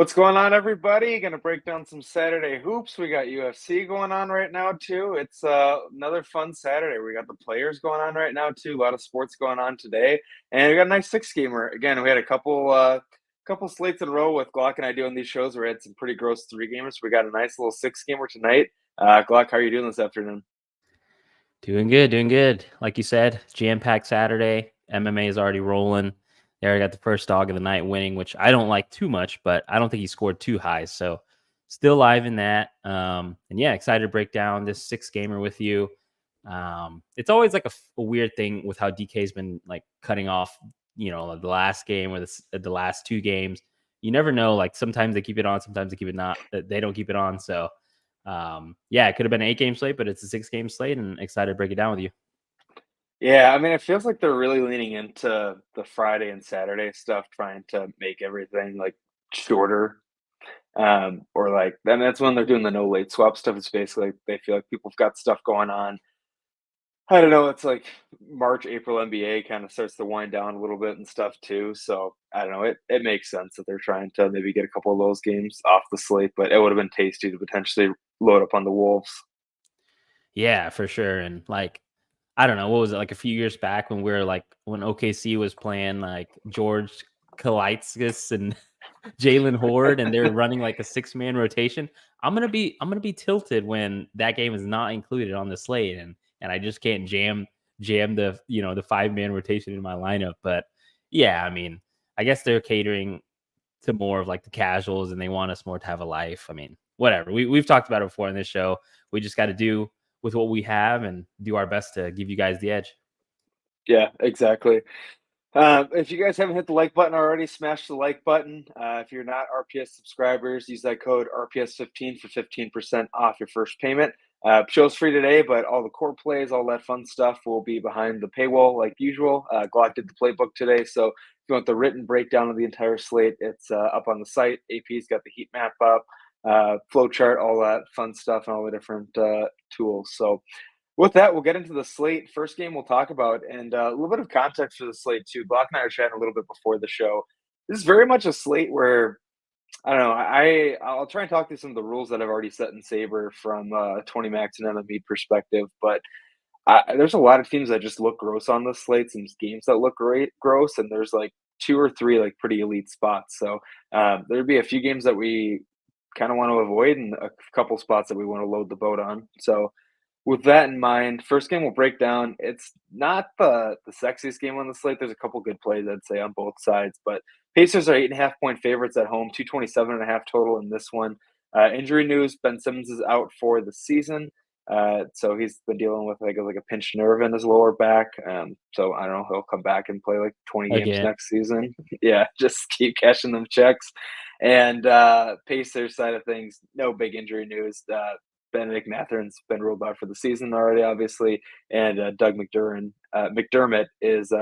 What's going on, everybody? Going to break down some Saturday hoops. We got UFC going on right now too. It's another fun Saturday. We got the players going on right now too. A lot of sports going on today, and we got a nice six gamer. Again, we had a couple slates in a row with Glock and I doing these shows. We had some pretty gross three gamers. We got a nice little six gamer tonight. Glock, how are you doing this afternoon? Doing good, doing good. Like you said, jam-packed Saturday. MMA is already rolling. There, I got the first dog of the night winning, which I don't like too much, but I don't think he scored too high. So still live in that. And yeah, excited to break down this six gamer with you. It's always like a weird thing with how DK's been like cutting off, the last game or the last two games. You never know. Like sometimes they keep it on, sometimes they keep it not. They don't keep it on. So yeah, it could have been an 8-game slate, but it's a 6-game slate, and excited to break it down with you. Yeah, I mean, it feels like they're really leaning into the Friday and Saturday stuff, trying to make everything like shorter. Or like, and that's when they're doing the no late swap stuff. It's basically like they feel like people have got stuff going on. I don't know. It's like March, April NBA kind of starts to wind down a little bit and stuff too. So I don't know. It makes sense that they're trying to maybe get a couple of those games off the slate, but it would have been tasty to potentially load up on the Wolves. Yeah, for sure. And like, I don't know, what was it like a few years back when we were like when OKC was playing like George Kalaitzis and Jalen Horde, and they're running like a 6-man rotation. I'm gonna be tilted when that game is not included on the slate, and I just can't jam the 5-man rotation in my lineup. But yeah, I mean, I guess they're catering to more of like the casuals, and they want us more to have a life. I mean, whatever. We've talked about it before in this show. We just got to do with what we have and do our best to give you guys the edge. Yeah, exactly. If you guys haven't hit the like button already, smash the like button. If you're not RPS subscribers, use that code RPS15 for 15% off your first payment. Show's free today, but all the core plays, all that fun stuff will be behind the paywall like usual. Glock did the playbook today, so if you want the written breakdown of the entire slate, it's up on the site. AP's got the heat map up, flow chart, all that fun stuff, and all the different tools. So with that, we'll get into the slate. First game we'll talk about, and a little bit of context for the slate too. Glock and I were chatting a little bit before the show. This is very much a slate where I don't know. I'll try and talk through some of the rules that I've already set in Saber from 20 max and MME perspective, but there's a lot of teams that just look gross on the slate, some games that look great gross, and there's like two or three like pretty elite spots. So there'd be a few games that we kind of want to avoid, and a couple spots that we want to load the boat on. So with that in mind, first game we'll break down. It's not the sexiest game on the slate. There's a couple good plays, I'd say, on both sides, but Pacers are 8.5-point favorites at home, 227.5 total in this one. Injury news: Ben Simmons is out for the season, so he's been dealing with like a pinched nerve in his lower back. So I don't know, he'll come back and play like 20 games Again. next season. Yeah, just keep cashing them checks. And Pacers side of things, no big injury news. Benedict Matherin's been ruled out for the season already, obviously, and Doug McDermott is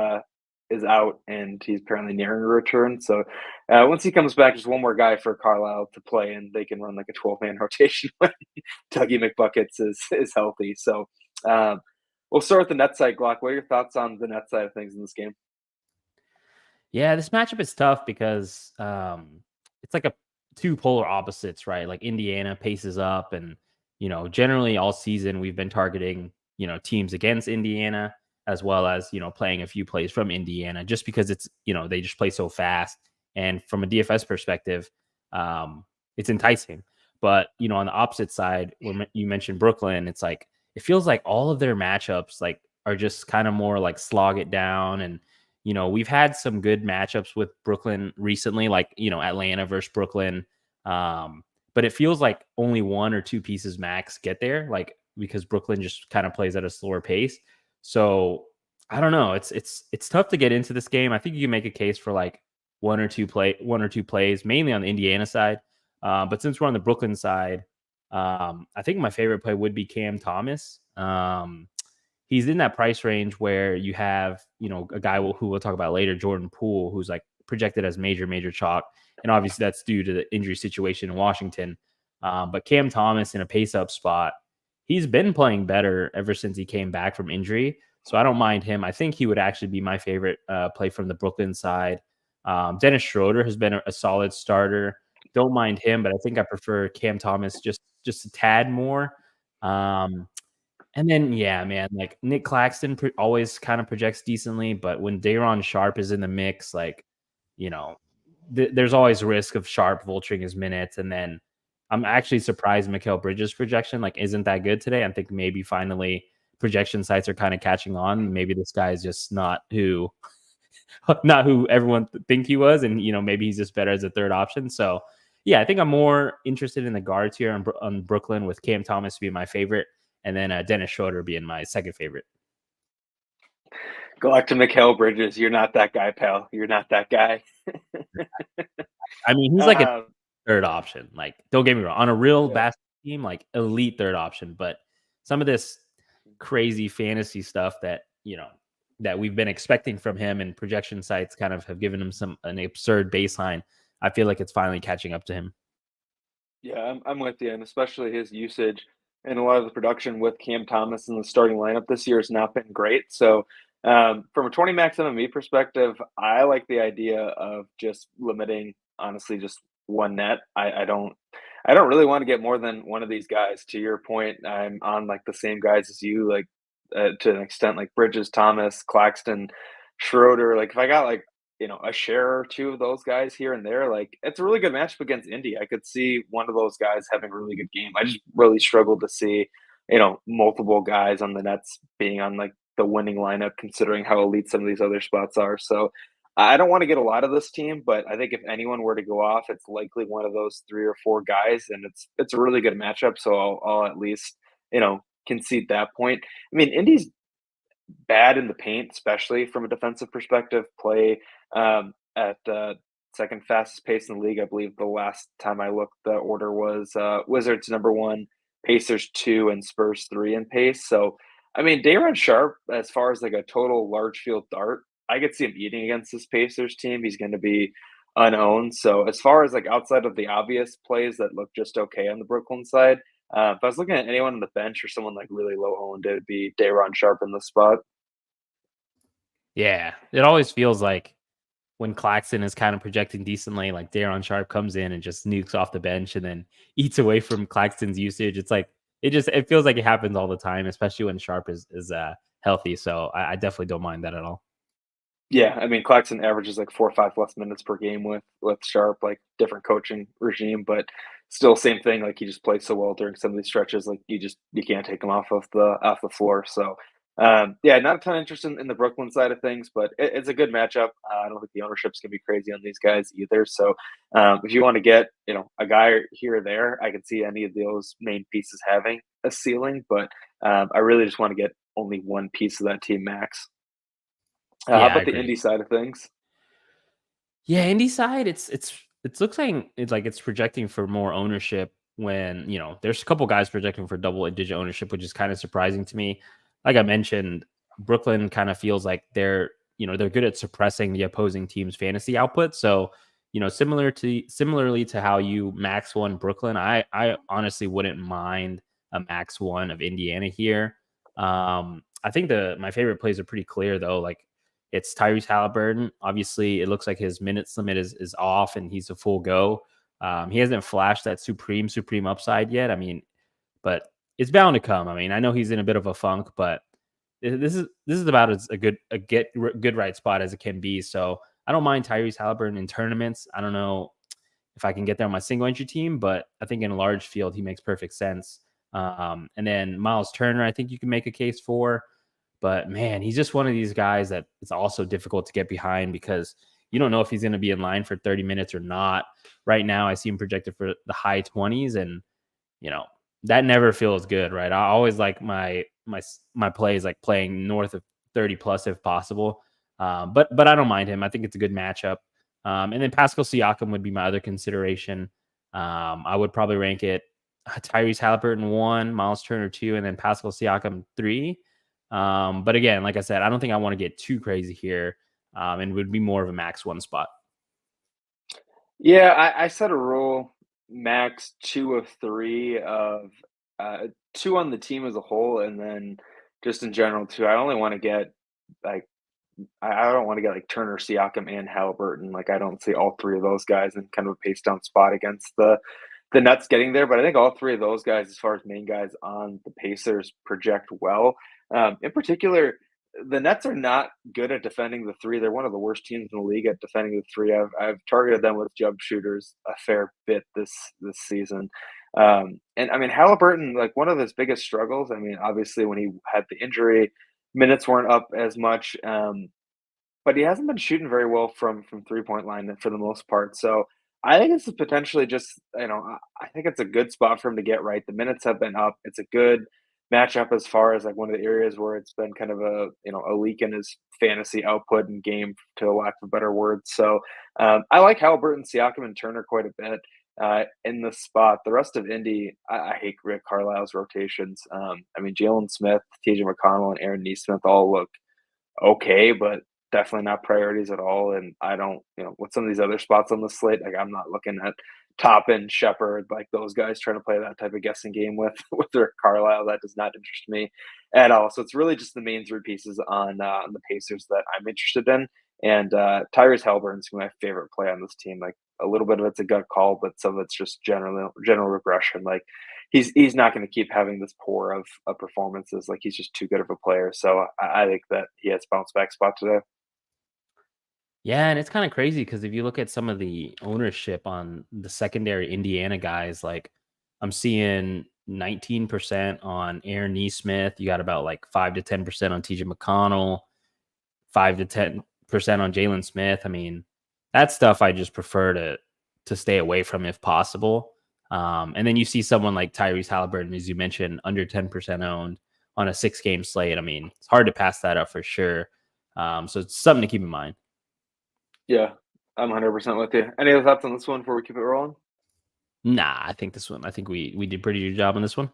out, and he's apparently nearing a return. So once he comes back, there's one more guy for Carlisle to play, and they can run like a 12-man rotation when Dougie McBuckets is healthy. So we'll start with the net side, Glock. What are your thoughts on the net side of things in this game? Yeah, this matchup is tough because it's like a two polar opposites, right? Like Indiana paces up, and generally all season we've been targeting teams against Indiana as well as playing a few plays from Indiana, just because it's they just play so fast, and from a DFS perspective, it's enticing. But on the opposite side, when you mentioned Brooklyn, it's like it feels like all of their matchups like are just kind of more like slog it down. And we've had some good matchups with Brooklyn recently, like, Atlanta versus Brooklyn. But it feels like only one or two pieces max get there, like because Brooklyn just kind of plays at a slower pace. So I don't know. It's tough to get into this game. I think you can make a case for like one or two plays, mainly on the Indiana side. But since we're on the Brooklyn side, I think my favorite play would be Cam Thomas. He's in that price range where you have, a guy who we'll talk about later, Jordan Poole, who's like projected as major chalk. And obviously that's due to the injury situation in Washington. But Cam Thomas in a pace up spot, he's been playing better ever since he came back from injury. So I don't mind him. I think he would actually be my favorite play from the Brooklyn side. Dennis Schroeder has been a solid starter. don't mind him, but I think I prefer Cam Thomas just a tad more. Um, and then, yeah, man, like Nick Claxton always kind of projects decently, but when Day'Ron Sharp is in the mix, like, you know, there's always risk of Sharp vulturing his minutes. And then I'm actually surprised Mikal Bridges' projection like isn't that good today. I think maybe finally projection sites are kind of catching on. Maybe this guy is just not who everyone think he was, and maybe he's just better as a third option. So yeah, I think I'm more interested in the guards here on Brooklyn, with Cam Thomas being my favorite, and then Dennis Schroeder being my second favorite. Go back to Mikal Bridges. You're not that guy, pal. You're not that guy. I mean, he's like a um, third option. Like, don't get me wrong, on a real yeah. basketball team, like elite third option. But some of this crazy fantasy stuff that we've been expecting from him, and projection sites kind of have given him an absurd baseline. I feel like it's finally catching up to him. Yeah, I'm with you, and especially his usage and a lot of the production with Cam Thomas in the starting lineup this year has not been great. So, from a 20 max MME perspective, I like the idea of just limiting, honestly, just one net. I don't really want to get more than one of these guys. To your point, I'm on like the same guys as you, like to an extent, like Bridges, Thomas, Claxton, Schroeder. Like if I got like a share or two of those guys here and there, like it's a really good matchup against Indy. I could see one of those guys having a really good game. I just really struggled to see, multiple guys on the Nets being on like the winning lineup, considering how elite some of these other spots are. So I don't want to get a lot of this team, but I think if anyone were to go off, it's likely one of those three or four guys, and it's a really good matchup. So I'll at least concede that point. I mean, Indy's bad in the paint, especially from a defensive perspective. Play at second fastest pace in the league. I believe the last time I looked, the order was Wizards number one, Pacers two, and Spurs three in pace. So, I mean, Day'Ron Sharp, as far as like a total large field dart, I could see him eating against this Pacers team. He's going to be unowned. So, as far as like outside of the obvious plays that look just okay on the Brooklyn side, if I was looking at anyone on the bench or someone like really low owned, it would be Day'Ron Sharp in the spot. Yeah, it always feels like when Claxton is kind of projecting decently, like Day'Ron Sharp comes in and just nukes off the bench and then eats away from Claxton's usage. It's like it feels like it happens all the time, especially when Sharp is healthy. So I definitely don't mind that at all. Yeah, I mean, Claxton averages like 4 or 5 less minutes per game with Sharp, like different coaching regime, but still same thing. Like he just plays so well during some of these stretches. Like you can't take him off the floor. So yeah, not a ton of interest in the Brooklyn side of things, but it's a good matchup. I don't think the ownership's gonna be crazy on these guys either. So if you want to get a guy here or there, I can see any of those main pieces having a ceiling, but I really just want to get only one piece of that team max. How Yeah, I about the agree. indie side of things? Yeah, indie side, it looks like it's projecting for more ownership when, there's a couple guys projecting for double digit ownership, which is kind of surprising to me. Like I mentioned, Brooklyn kind of feels like they're good at suppressing the opposing team's fantasy output. So, similarly to how you max one Brooklyn, I honestly wouldn't mind a max one of Indiana here. I think my favorite plays are pretty clear though. Like, it's Tyrese Halliburton. Obviously, it looks like his minutes limit is off and he's a full go. He hasn't flashed that supreme upside yet. I mean, but it's bound to come. I mean, I know he's in a bit of a funk, but this is about as good right spot as it can be. So I don't mind Tyrese Halliburton in tournaments. I don't know if I can get there on my single entry team, but I think in a large field he makes perfect sense. And then Miles Turner, I think you can make a case for. But man, he's just one of these guys that it's also difficult to get behind because you don't know if he's going to be in line for 30 minutes or not. Right now, I see him projected for the high 20s, and you know that never feels good, right? I always like my plays like playing north of 30 plus if possible. But I don't mind him. I think it's a good matchup. And then Pascal Siakam would be my other consideration. I would probably rank it Tyrese Halliburton 1, Miles Turner 2, and then Pascal Siakam 3. But again, like I said, I don't think I want to get too crazy here, and would be more of a max one spot. Yeah, I set a rule max two of three of two on the team as a whole, and then just in general too. I only want to get like I don't want to get like Turner, Siakam, and Halliburton. Like I don't see all three of those guys in kind of a pace down spot against the Nets getting there. But I think all three of those guys, as far as main guys on the Pacers, project well. In particular, the Nets are not good at defending the three. They're one of the worst teams in the league at defending the three. I've targeted them with jump shooters a fair bit this season. And I mean Halliburton, like one of his biggest struggles. I mean, obviously when he had the injury, minutes weren't up as much. But he hasn't been shooting very well from 3-point line for the most part. So I think this is potentially just, I think it's a good spot for him to get right. The minutes have been up. It's a good matchup as far as like one of the areas where it's been kind of a leak in his fantasy output and game, to lack of better words. So I like Halliburton, Siakam, and Turner quite a bit in this spot. The rest of Indy, I hate Rick Carlisle's rotations. I mean, Jalen Smith, TJ McConnell, and Aaron Nesmith all look okay, but definitely not priorities at all. And I don't, with some of these other spots on the slate, like I'm not looking at Toppin, Shepard, like those guys trying to play that type of guessing game with Rick Carlisle. That does not interest me at all. So it's really just the main three pieces on the Pacers that I'm interested in. And Tyrese Halliburton's my favorite play on this team. Like a little bit of it's a gut call, but some of it's just general regression. Like he's not going to keep having this pour of performances. Like he's just too good of a player. So I think that he has bounce back spot today. Yeah, and it's kind of crazy because if you look at some of the ownership on the secondary Indiana guys, like I'm seeing 19% on Aaron Nesmith. You got about like 5 to 10% on TJ McConnell, 5 to 10% on Jalen Smith. I mean, that stuff I just prefer to stay away from if possible. And then you see someone like Tyrese Halliburton, as you mentioned, under 10% owned on a 6-game slate. I mean, it's hard to pass that up for sure. So it's something to keep in mind. Yeah, I'm 100% with you. Any other thoughts on this one before we keep it rolling? Nah, I think this one. I think we did pretty good job on this one.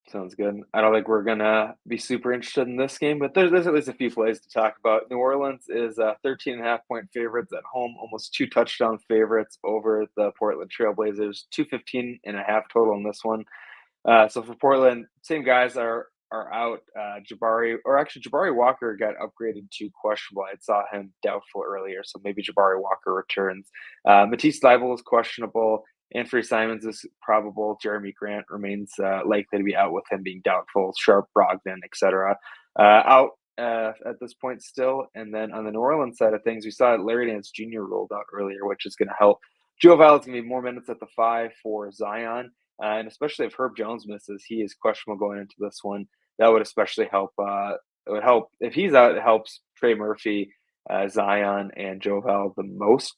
Sounds good. I don't think we're gonna be super interested in this game, but there's at least a few plays to talk about. New Orleans is 13.5-point favorites at home, almost 2 touchdown favorites over the Portland Trailblazers, 215.5 total in this one. So for Portland, same guys are out. Jabari Walker got upgraded to questionable. I saw him doubtful earlier, so maybe Jabari Walker returns. Matisse Thybulle is questionable. Anthony Simons is probable. Jeremy Grant remains likely to be out with him being doubtful. Sharp, Brogdon, etc. Out at this point still. And then on the New Orleans side of things, we saw Larry Nance Jr. rolled out earlier, which is going to help. Joe Val is going to be more minutes at the 5 for Zion. And especially if Herb Jones misses, he is questionable going into this one. That would especially help. It would help if he's out. It helps Trey Murphy, Zion, and Joe Val the most.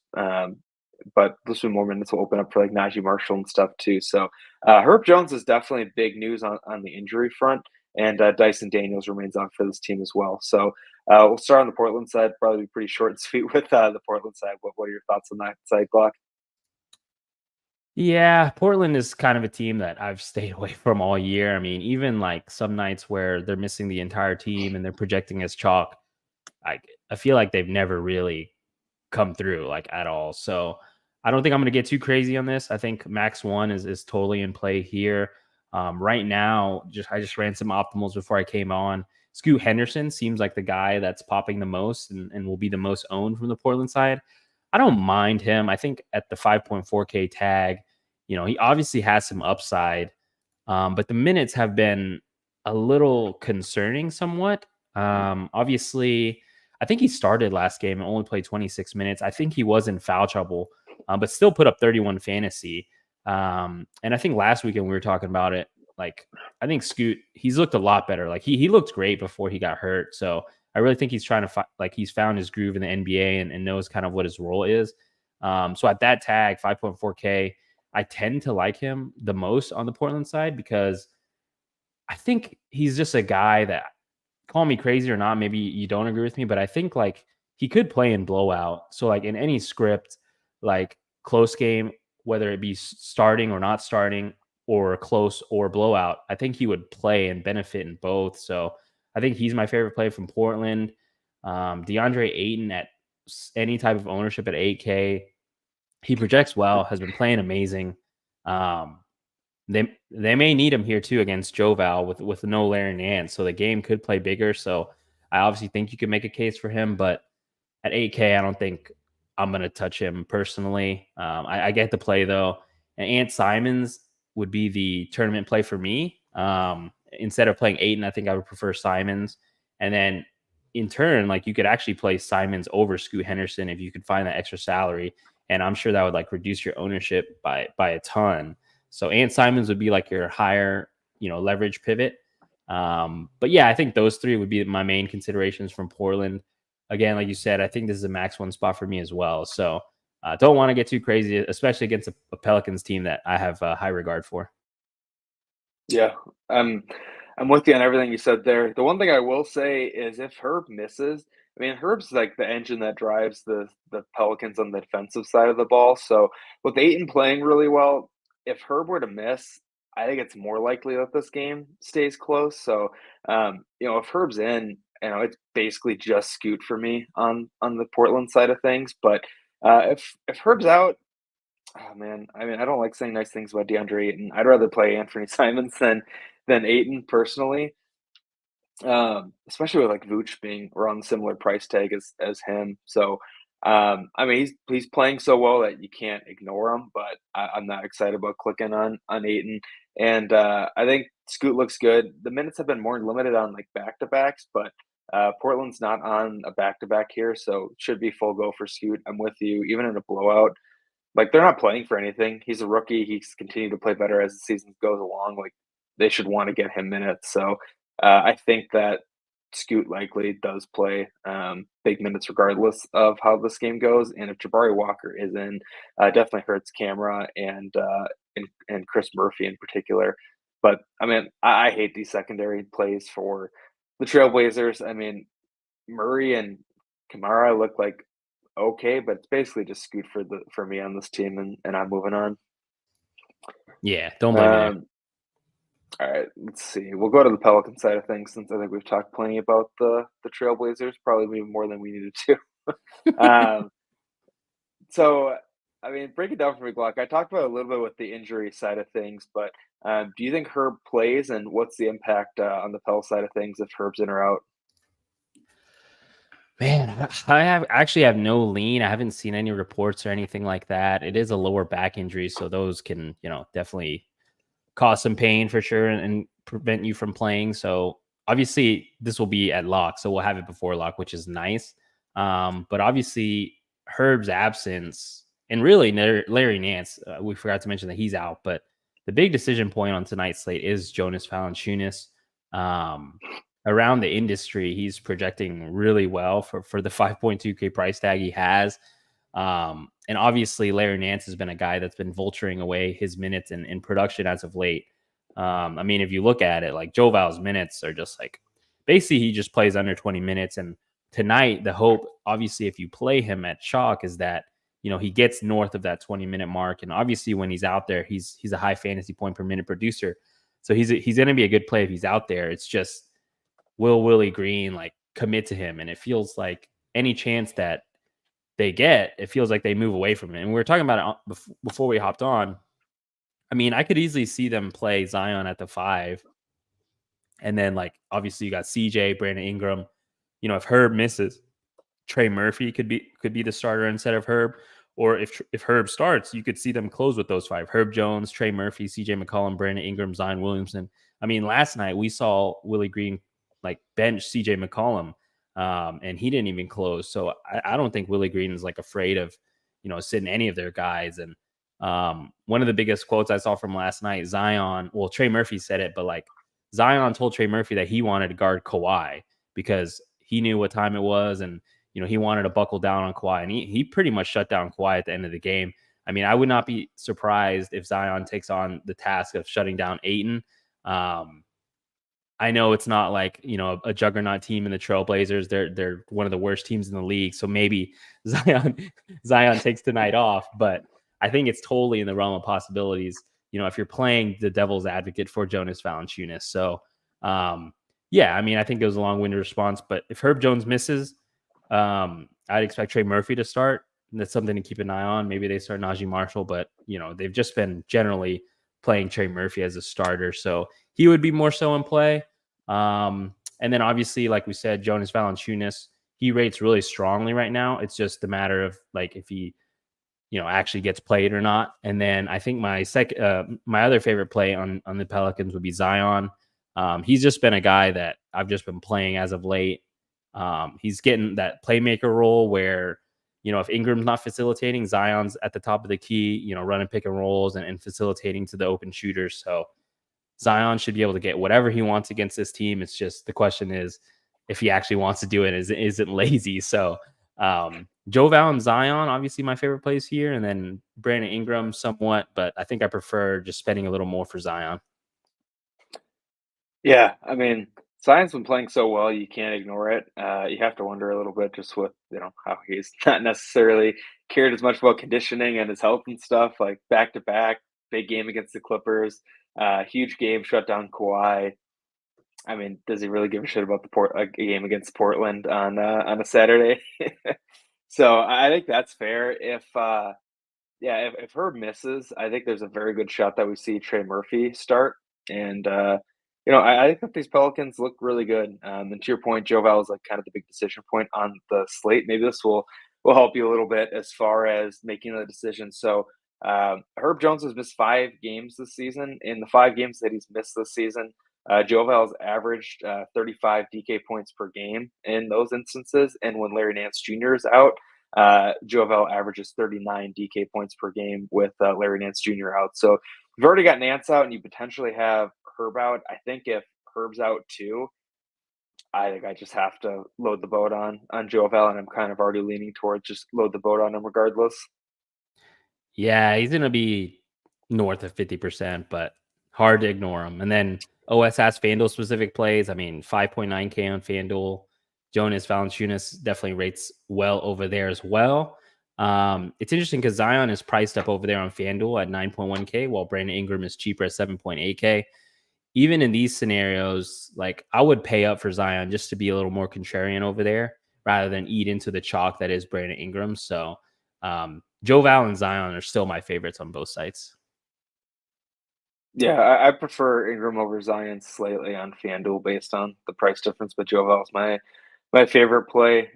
But those more minutes will open up for like Najee Marshall and stuff too. So Herb Jones is definitely big news on the injury front, and Dyson Daniels remains out for this team as well. So we'll start on the Portland side. Probably be pretty short and sweet with the Portland side. What are your thoughts on that side, Glock? Yeah, Portland is kind of a team that I've stayed away from all year. I mean, even like some nights where they're missing the entire team and they're projecting as chalk, I feel like they've never really come through like at all. So I don't think I'm going to get too crazy on this. I think max one is totally in play here. Right now, I just ran some optimals before I came on. Scoot Henderson seems like the guy that's popping the most and will be the most owned from the Portland side. I don't mind him. I think at the 5.4K tag, he obviously has some upside, but the minutes have been a little concerning somewhat. Obviously, I think he started last game and only played 26 minutes. I think he was in foul trouble, but still put up 31 fantasy. And I think last weekend we were talking about it. Like, I think Scoot, he's looked a lot better. Like he looked great before he got hurt. So I really think he's trying to he's found his groove in the NBA and knows kind of what his role is. So at that tag, 5.4K, I tend to like him the most on the Portland side because I think he's just a guy that, call me crazy or not, maybe you don't agree with me, but I think like he could play in blowout. So like in any script, like close game, whether it be starting or not starting or close or blowout, I think he would play and benefit in both. So I think he's my favorite play from Portland. DeAndre Ayton at any type of ownership at 8K. He projects well, has been playing amazing. They may need him here too against Joe Val with no Larry Nance, so the game could play bigger. So I obviously think you can make a case for him, but at 8K, I don't think I'm going to touch him personally. I get the play though. And Ant Simons would be the tournament play for me. Instead of playing Aiton, I think I would prefer Simons. And then in turn, like you could actually play Simons over Scoot Henderson if you could find that extra salary. And I'm sure that would like reduce your ownership by a ton. So Ant Simons would be like your higher, leverage pivot. But yeah, I think those three would be my main considerations from Portland. Again, like you said, I think this is a max one spot for me as well. So don't want to get too crazy, especially against a Pelicans team that I have high regard for. Yeah, I'm with you on everything you said there. The one thing I will say is if Herb misses, I mean, Herb's like the engine that drives the Pelicans on the defensive side of the ball. So with Aiton playing really well, if Herb were to miss, I think it's more likely that this game stays close. So if Herb's in, it's basically just Scoot for me on the Portland side of things. But if Herb's out, oh man, I mean, I don't like saying nice things about DeAndre Ayton. I'd rather play Anthony Simons than Ayton personally. Especially with like Vooch being around similar price tag as him. So I mean he's playing so well that you can't ignore him, but I'm not excited about clicking on Ayton. And I think Scoot looks good. The minutes have been more limited on like back to backs, but Portland's not on a back to back here, so it should be full go for Scoot. I'm with you, even in a blowout. Like they're not playing for anything. He's a rookie. He's continued to play better as the season goes along. Like they should want to get him minutes. So I think that Scoot likely does play big minutes regardless of how this game goes. And if Jabari Walker is in, definitely hurts Camera and Chris Murphy in particular. But I mean, I hate these secondary plays for the Trailblazers. I mean, Murray and Kamara look like okay, but it's basically just Scoot for me on this team, and I'm moving on. Yeah, don't blame me there. All right, let's see. We'll go to the Pelican side of things since I think we've talked plenty about the Trailblazers, probably even more than we needed to. So, I mean, break it down for me, Glock. I talked about a little bit with the injury side of things, but do you think Herb plays, and what's the impact on the Pel side of things if Herb's in or out? Man, I have no lean. I haven't seen any reports or anything like that. It is a lower back injury, so those can, definitely cause some pain for sure and prevent you from playing. So obviously this will be at lock, so we'll have it before lock, which is nice. But obviously Herb's absence and really Larry Nance, we forgot to mention that he's out, but the big decision point on tonight's slate is Jonas Valanciunas. Around the industry, he's projecting really well for the 5.2K price tag he has. And obviously Larry Nance has been a guy that's been vulturing away his minutes in production as of late. I mean, if you look at it, like Joe Val's minutes are just like, basically he just plays under 20 minutes. And tonight, the hope, obviously, if you play him at chalk is that, he gets north of that 20-minute mark. And obviously when he's out there, he's a high fantasy point per minute producer. So he's going to be a good play if he's out there. It's just, will Willie Green like commit to him? And it feels like any chance that they get, it feels like they move away from it. And we were talking about it before we hopped on. I mean, I could easily see them play Zion at the 5. And then like, obviously you got CJ, Brandon Ingram, if Herb misses, Trey Murphy could be the starter instead of Herb. Or if Herb starts, you could see them close with those 5. Herb Jones, Trey Murphy, CJ McCollum, Brandon Ingram, Zion Williamson. I mean, last night we saw Willie Green like bench CJ McCollum, and he didn't even close. So I don't think Willie Green is like afraid of, sitting any of their guys. And one of the biggest quotes I saw from last night, Trey Murphy said it, but like Zion told Trey Murphy that he wanted to guard Kawhi because he knew what time it was. And, he wanted to buckle down on Kawhi, and he pretty much shut down Kawhi at the end of the game. I mean, I would not be surprised if Zion takes on the task of shutting down Ayton. I know it's not like, a juggernaut team in the Trailblazers. They're one of the worst teams in the league. So maybe Zion takes tonight off, but I think it's totally in the realm of possibilities, if you're playing the devil's advocate for Jonas Valanciunas. So, yeah, I mean, I think it was a long-winded response, but if Herb Jones misses, I'd expect Trey Murphy to start. And that's something to keep an eye on. Maybe they start Najee Marshall, but, they've just been playing Trey Murphy as a starter. So he would be more so in play. And then obviously, like we said, Jonas Valanciunas, he rates really strongly right now. It's just a matter of like if he, actually gets played or not. And then I think my other favorite play on the Pelicans would be Zion. He's just been a guy that I've just been playing as of late. He's getting that playmaker role where, if Ingram's not facilitating, Zion's at the top of the key, running pick and rolls and facilitating to the open shooters. So Zion should be able to get whatever he wants against this team. It's just the question is if he actually wants to do it, isn't lazy. So Joe Val and Zion, obviously my favorite plays here, and then Brandon Ingram somewhat, but I think I prefer just spending a little more for Zion. Yeah, I mean, Zion's been playing so well, you can't ignore it. You have to wonder a little bit just with, how he's not necessarily cared as much about conditioning and his health and stuff, like back to back, big game against the Clippers, huge game, shut down Kawhi. I mean, does he really give a shit about a game against Portland on a Saturday? So I think that's fair. If Herb misses, I think there's a very good shot that we see Trey Murphy start. And I think that these Pelicans look really good. And to your point, Joe Val is like kind of the big decision point on the slate. Maybe this will help you a little bit as far as making the decision. So Herb Jones has missed 5 games this season. In the 5 games that he's missed this season, Joe Val's averaged 35 DK points per game in those instances. And when Larry Nance Jr. is out, Joe Val averages 39 DK points per game with Larry Nance Jr. out. So you've already got Nance out and you potentially have Herb out. I think if Herb's out too, I think I just have to load the boat on Joe Val, and I'm kind of already leaning towards just load the boat on him regardless. Yeah, he's going to be north of 50%, but hard to ignore him. And then OS has FanDuel specific plays. I mean, 5.9K on FanDuel. Jonas Valanciunas definitely rates well over there as well. It's interesting because Zion is priced up over there on FanDuel at 9.1K, while Brandon Ingram is cheaper at 7.8K. Even in these scenarios, like I would pay up for Zion just to be a little more contrarian over there rather than eat into the chalk that is Brandon Ingram. So Joe Val and Zion are still my favorites on both sites. Yeah, I prefer Ingram over Zion slightly on FanDuel based on the price difference, but Joe Val's my favorite play.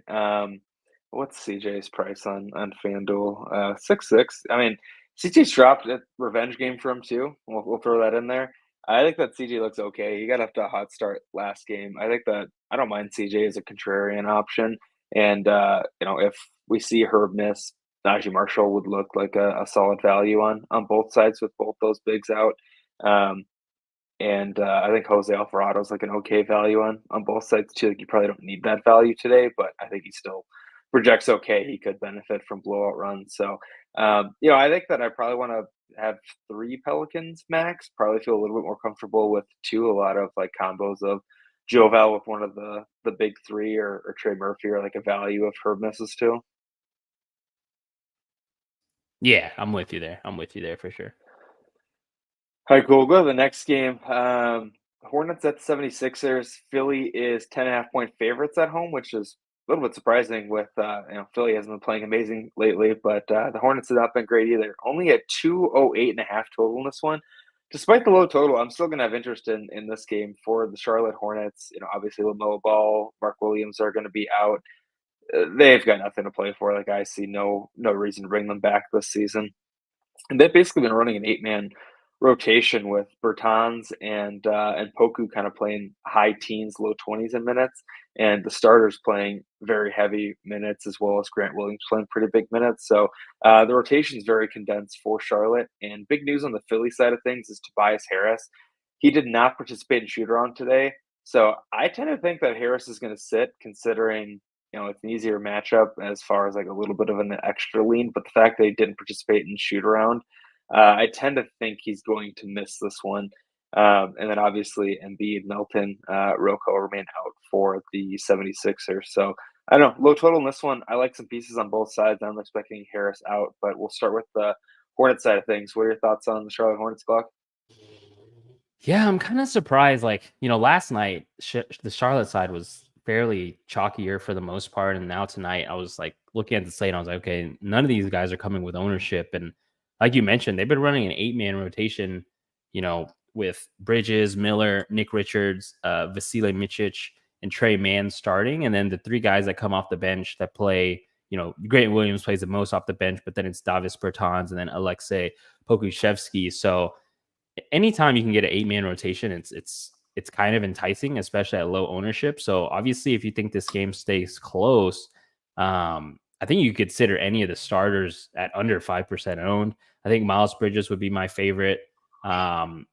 What's CJ's price on FanDuel? 6.6. I mean, CJ's dropped a revenge game for him too. We'll throw that in there. I think that CJ looks okay. He got off to a hot start last game. I think that I don't mind CJ as a contrarian option. And if we see Herb miss, Najee Marshall would look like a solid value on both sides with both those bigs out. Um, and I think Jose Alvarado is like an okay value on both sides too. Like you probably don't need that value today, but I think he still projects okay. He could benefit from blowout runs. So I think that I probably want to have 3 Pelicans max. Probably feel a little bit more comfortable with 2. A lot of like combos of Joe Val with one of the big 3 or Trey Murphy or like a value of Herb misses too. Yeah, I'm with you there. I'm with you there for sure. All right, cool. We'll go to the next game. Hornets at 76ers. Philly is 10.5-point favorites at home, which is a little bit surprising with, Philly hasn't been playing amazing lately, but the Hornets have not been great either. Only at 208.5 total in this one. Despite the low total, I'm still going to have interest in this game for the Charlotte Hornets. Obviously LaMelo Ball, Mark Williams are going to be out. They've got nothing to play for. Like I see no reason to bring them back this season. And they've basically been running an 8-man rotation with Bertans and Poku kind of playing high teens, low 20s in minutes, and the starters playing very heavy minutes as well as Grant Williams playing pretty big minutes. So the rotation is very condensed for Charlotte. And big news on the Philly side of things is Tobias Harris. He did not participate in shoot around today. So I tend to think that Harris is going to sit, considering it's an easier matchup as far as like a little bit of an extra lean. But the fact that he didn't participate in shoot around, I tend to think he's going to miss this one. And then obviously Embiid, Milton, Rocco remain out for the 76ers. So I don't know, low total in this one. I like some pieces on both sides. I'm expecting Harris out, but we'll start with the Hornets side of things. What are your thoughts on the Charlotte Hornets, Glock? Yeah, I'm kind of surprised. Like, last night, the Charlotte side was fairly chalkier for the most part. And now tonight, I was like looking at the slate and I was like, okay, none of these guys are coming with ownership. And like you mentioned, they've been running an 8-man rotation, with Bridges, Miller, Nick Richards, Vasile Micic, and Trey Mann starting. And then the 3 guys that come off the bench that play, Grant Williams plays the most off the bench, but then it's Davis Bertans and then Alexei Pokusevski. So anytime you can get an 8-man rotation, it's kind of enticing, especially at low ownership. So obviously, if you think this game stays close, I think you consider any of the starters at under 5% owned. I think Miles Bridges would be my favorite. Brandon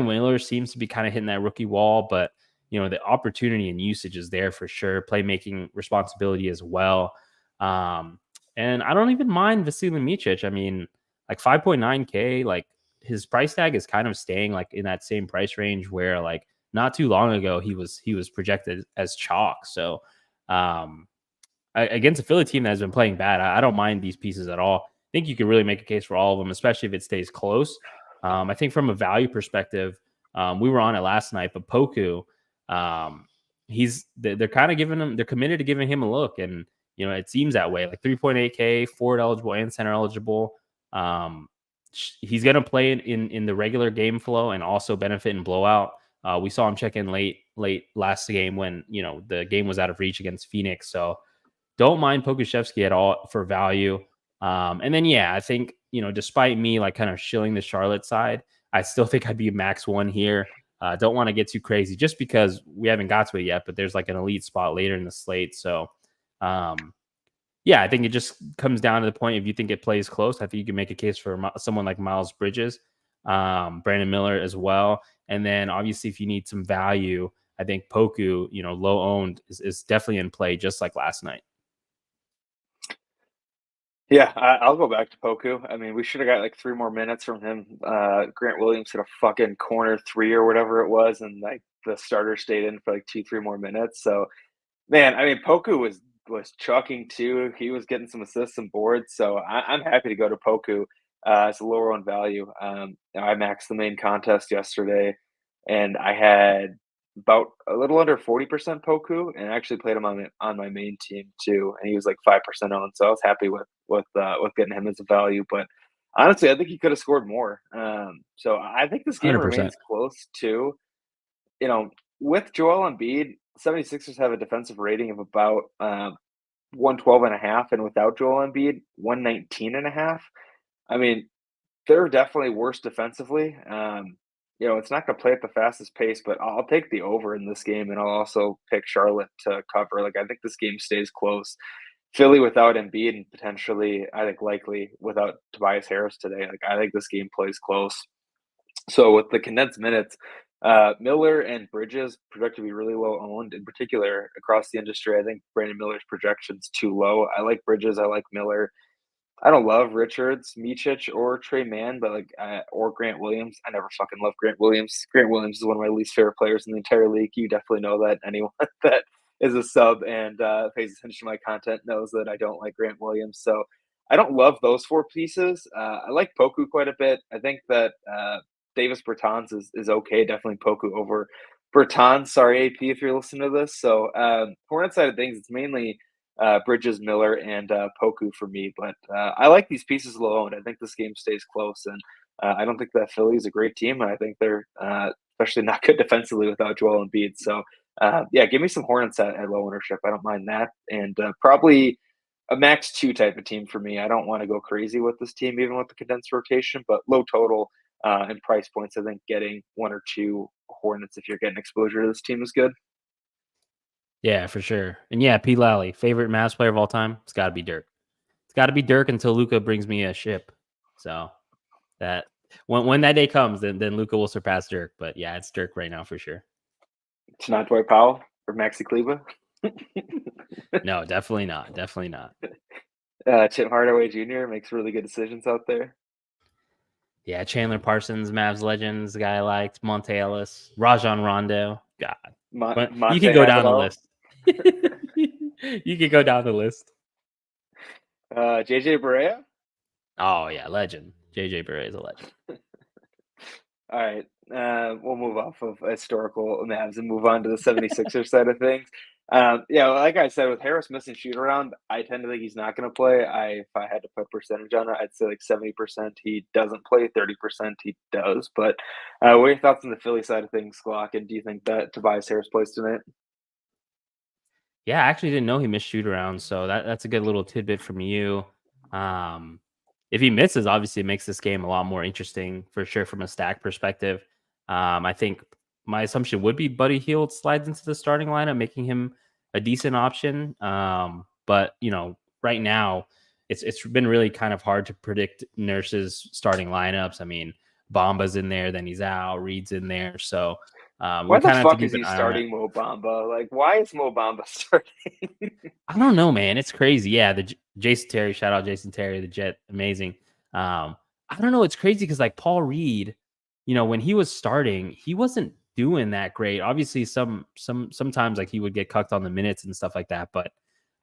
Wheeler seems to be kind of hitting that rookie wall, but the opportunity and usage is there for sure. Playmaking responsibility as well. And I don't even mind Vasily Micic. I mean, like 5.9K, like his price tag is kind of staying like in that same price range where like not too long ago he was projected as chalk. So against a Philly team that has been playing bad, I don't mind these pieces at all. I think you can really make a case for all of them, especially if it stays close. I think from a value perspective, we were on it last night, but Poku, they're kind of giving him, they're committed to giving him a look. And, it seems that way, like 3.8K, forward eligible and center eligible. He's going to play in the regular game flow and also benefit in blowout. We saw him check in late last game when, the game was out of reach against Phoenix. So don't mind Pokusevski at all for value. And then, I think, despite me like kind of shilling the Charlotte side, I still think I'd be max 1 here. Don't want to get too crazy just because we haven't got to it yet, but there's like an elite spot later in the slate. So, I think it just comes down to the point. If you think it plays close, I think you can make a case for someone like Miles Bridges, Brandon Miller as well. And then obviously if you need some value, I think Poku, low owned is definitely in play just like last night. Yeah, I'll go back to Poku. I mean, we should have got like 3 more minutes from him. Grant Williams hit a fucking corner 3 or whatever it was, and like the starter stayed in for like 2-3 more minutes. So, man, I mean, Poku was chucking too. He was getting some assists and boards. So I'm happy to go to Poku as a lower on value. I maxed the main contest yesterday, and I had about a little under 40% Poku, and I actually played him on my main team too, and he was like 5% owned. So I was happy with getting him as a value. But honestly, I think he could have scored more. So I think this game 100%. remains close too. With Joel Embiid, 76ers have a defensive rating of about 112.5, and without Joel Embiid, 119.5. I mean, they're definitely worse defensively. It's not going to play at the fastest pace, but I'll take the over in this game, and I'll also pick Charlotte to cover. Like, I think this game stays close. Philly without Embiid and potentially, I think likely without Tobias Harris today. Like, I think this game plays close. So with the condensed minutes, Miller and Bridges projected to be really low owned, in particular across the industry. I think Brandon Miller's projection's too low. I like Bridges. I like Miller. I don't love Richards, Micic, or Trey Mann, but or Grant Williams. I never fucking love Grant Williams. Grant Williams is one of my least favorite players in the entire league. You definitely know that. Anyone that is a sub and pays attention to my content knows that I don't like Grant Williams. So I don't love those 4 pieces. I like Poku quite a bit. I think that Davis Bertans is okay. Definitely Poku over Bertans. Sorry, AP, if you're listening to this. So Hornet side of things, it's mainly Bridges, Miller, and Poku for me. But I like these pieces low owned. I think this game stays close, and I don't think that Philly is a great team. And I think they're especially not good defensively without Joel Embiid. So give me some Hornets at low ownership. I don't mind that, and probably a max 2 type of team for me. I don't want to go crazy with this team, even with the condensed rotation, but low total and price points. I think getting 1 or 2 Hornets if you're getting exposure to this team is good. Yeah, for sure. And P. Lally, favorite Mavs player of all time? It's got to be Dirk. It's got to be Dirk until Luka brings me a ship. So that when that day comes, then Luka will surpass Dirk. But it's Dirk right now for sure. It's not Dwight Powell or Maxi Kleber. No, definitely not. Definitely not. Chip Hardaway Jr. makes really good decisions out there. Yeah, Chandler Parsons, Mavs legends, the guy I liked, Monte Ellis, Rajon Rondo. God. You can go down the list. You can go down the list. JJ Barea? Oh, yeah, legend. JJ Barea is a legend. All right. We'll move off of historical Mavs and move on to the 76ers side of things. Like I said, with Harris missing shoot around, I tend to think he's not going to play. If I had to put percentage on it, I'd say like 70% he doesn't play, 30% he does. But what are your thoughts on the Philly side of things, Glock? And do you think that Tobias Harris plays tonight? Yeah, I actually didn't know he missed shoot around, so that's a good little tidbit from you. Um, if he misses, obviously it makes this game a lot more interesting for sure from a stack perspective. I think my assumption would be Buddy Hield slides into the starting lineup, making him a decent option. But right now it's been really kind of hard to predict Nurse's starting lineups. I mean, Bomba's in there, then he's out, Reed's in there, so we Why the kind of have to fuck is keep an he eye on it. starting Mo Bamba? Like, why is Mo Bamba starting? I don't know, man. It's crazy. Yeah, Jason Terry, shout out Jason Terry, the Jet, amazing. I don't know. It's crazy because like Paul Reed, when he was starting, he wasn't doing that great. Obviously, sometimes like he would get cucked on the minutes and stuff like that. But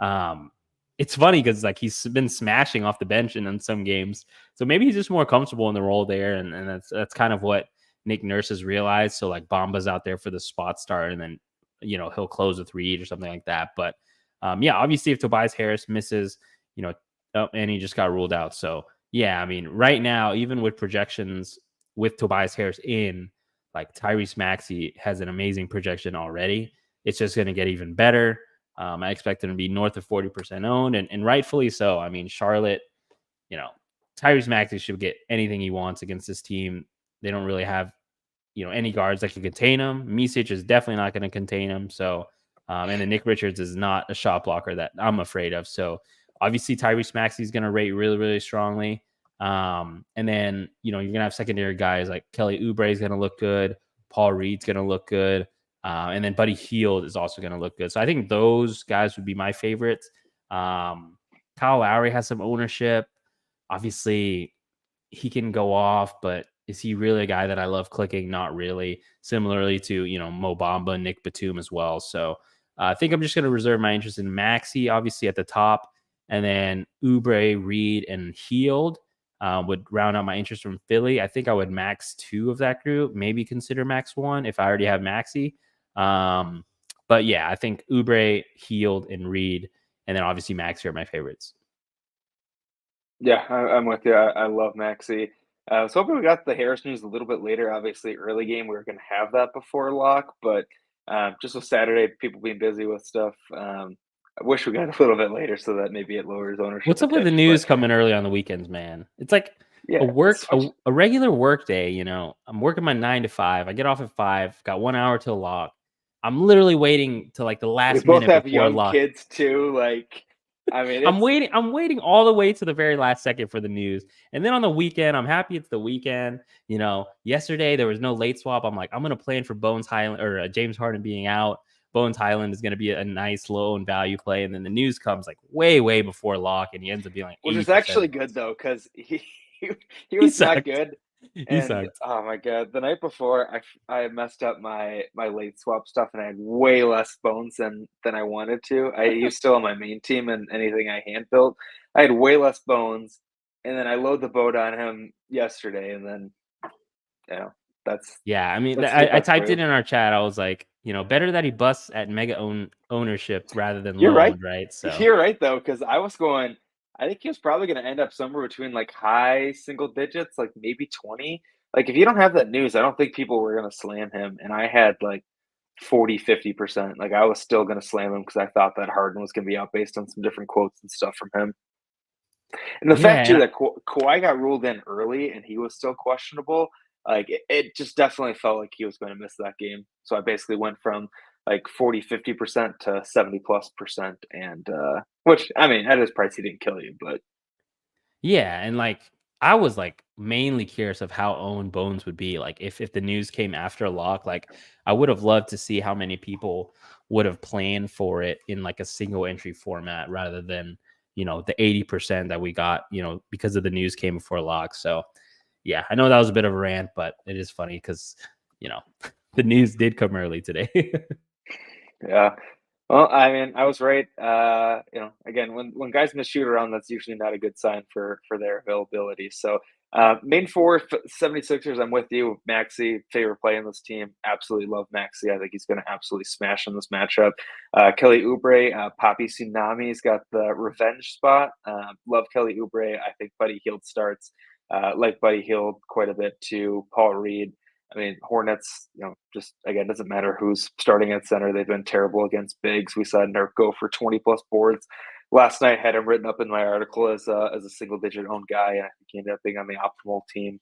um, it's funny because like he's been smashing off the bench in some games, so maybe he's just more comfortable in the role there, and that's kind of what Nick Nurse has realized. So like Bomba's out there for the spot start, and then he'll close with Reed or something like that. But yeah, obviously, if Tobias Harris misses, and he just got ruled out. So, yeah, I mean, right now, even with projections with Tobias Harris in, like Tyrese Maxey has an amazing projection already. It's just going to get even better. I expect him to be north of 40% owned, and rightfully so. I mean, Charlotte, you know, Tyrese Maxey should get anything he wants against this team. They don't really have any guards that can contain him. Misic is definitely not going to contain him. So, and then Nick Richards is not a shot blocker that I'm afraid of. So, obviously, Tyrese Maxey is going to rate really, really strongly. And then, you're going to have secondary guys like Kelly Oubre is going to look good. Paul Reed's going to look good. And then Buddy Hield is also going to look good. So, I think those guys would be my favorites. Kyle Lowry has some ownership. Obviously, he can go off, but is he really a guy that I love clicking? Not really. Similarly to, Mo Bamba, Nick Batum as well. So I think I'm just going to reserve my interest in Maxi, obviously at the top, and then Oubre, Reed, and Heald would round out my interest from Philly. I think I would max 2 of that group, maybe consider max 1 if I already have Maxi. But yeah, I think Oubre, Heald, and Reed, and then obviously Maxi are my favorites. Yeah, I'm with you. I love Maxi. I was hoping we got the Harris news a little bit later. Obviously, early game, we were going to have that before lock, but just with Saturday, people being busy with stuff, I wish we got a little bit later so that maybe it lowers ownership What's a up with the touch. But news coming early on the weekends, man? It's like a yeah, work a, especially, a regular work day, I'm working my 9 to 5. I get off at 5, got 1 hour till lock. I'm literally waiting to like the we last both minute have before young lock. kids too. Like, I mean, I'm it's waiting. I'm waiting all the way to the very last second for the news. And then on the weekend, I'm happy it's the weekend. Yesterday there was no late swap. I'm like, I'm gonna plan for Bones Highland or James Harden being out. Bones Highland is gonna be a nice low and value play. And then the news comes like way, way before lock, and he ends up being like which is 80% actually owned. good though because he he He was not sucked. good. He And sucked. oh my god, the night before I messed up my late swap stuff and I had way less bones than I wanted to. He was still on my main team and anything I hand built. I had way less bones, and then I load the boat on him yesterday, and then you know that's Yeah, I mean, that's I that's for typed it you. in our chat. I was like, better that he busts at mega ownership rather than You're low right. owned, right? So You're right though, because I was going. I think he was probably going to end up somewhere between like high single digits, like maybe 20. Like if you don't have that news, I don't think people were going to slam him. And I had like 40, 50%. Like I was still going to slam him because I thought that Harden was going to be out based on some different quotes and stuff from him. And the fact too yeah, that Kawhi got ruled in early and he was still questionable, like it just definitely felt like he was going to miss that game. So I basically went from like 40, 50% to 70+%. And which I mean, at his price, he didn't kill you, but yeah, and like I was like mainly curious of how owned Bones would be. Like if the news came after lock, like I would have loved to see how many people would have planned for it in like a single entry format rather than the 80% that we got because of the news came before lock. So yeah, I know that was a bit of a rant, but it is funny because you know the news did come early today. yeah. Well, I mean, I was right. Again, when guys miss shoot around, that's usually not a good sign for their availability. So, main four 76ers, I'm with you. Maxi, favorite play in this team. Absolutely love Maxi. I think he's going to absolutely smash in this matchup. Kelly Oubre, Poppy Tsunami's got the revenge spot. Love Kelly Oubre. I think Buddy Hield starts. Like Buddy Hield quite a bit too. Paul Reed. I mean, Hornets, just again, doesn't matter who's starting at center. They've been terrible against bigs. We saw Nurk go for 20 plus boards last night. Had him written up in my article as a single digit owned guy, and I think he ended up being on the optimal team.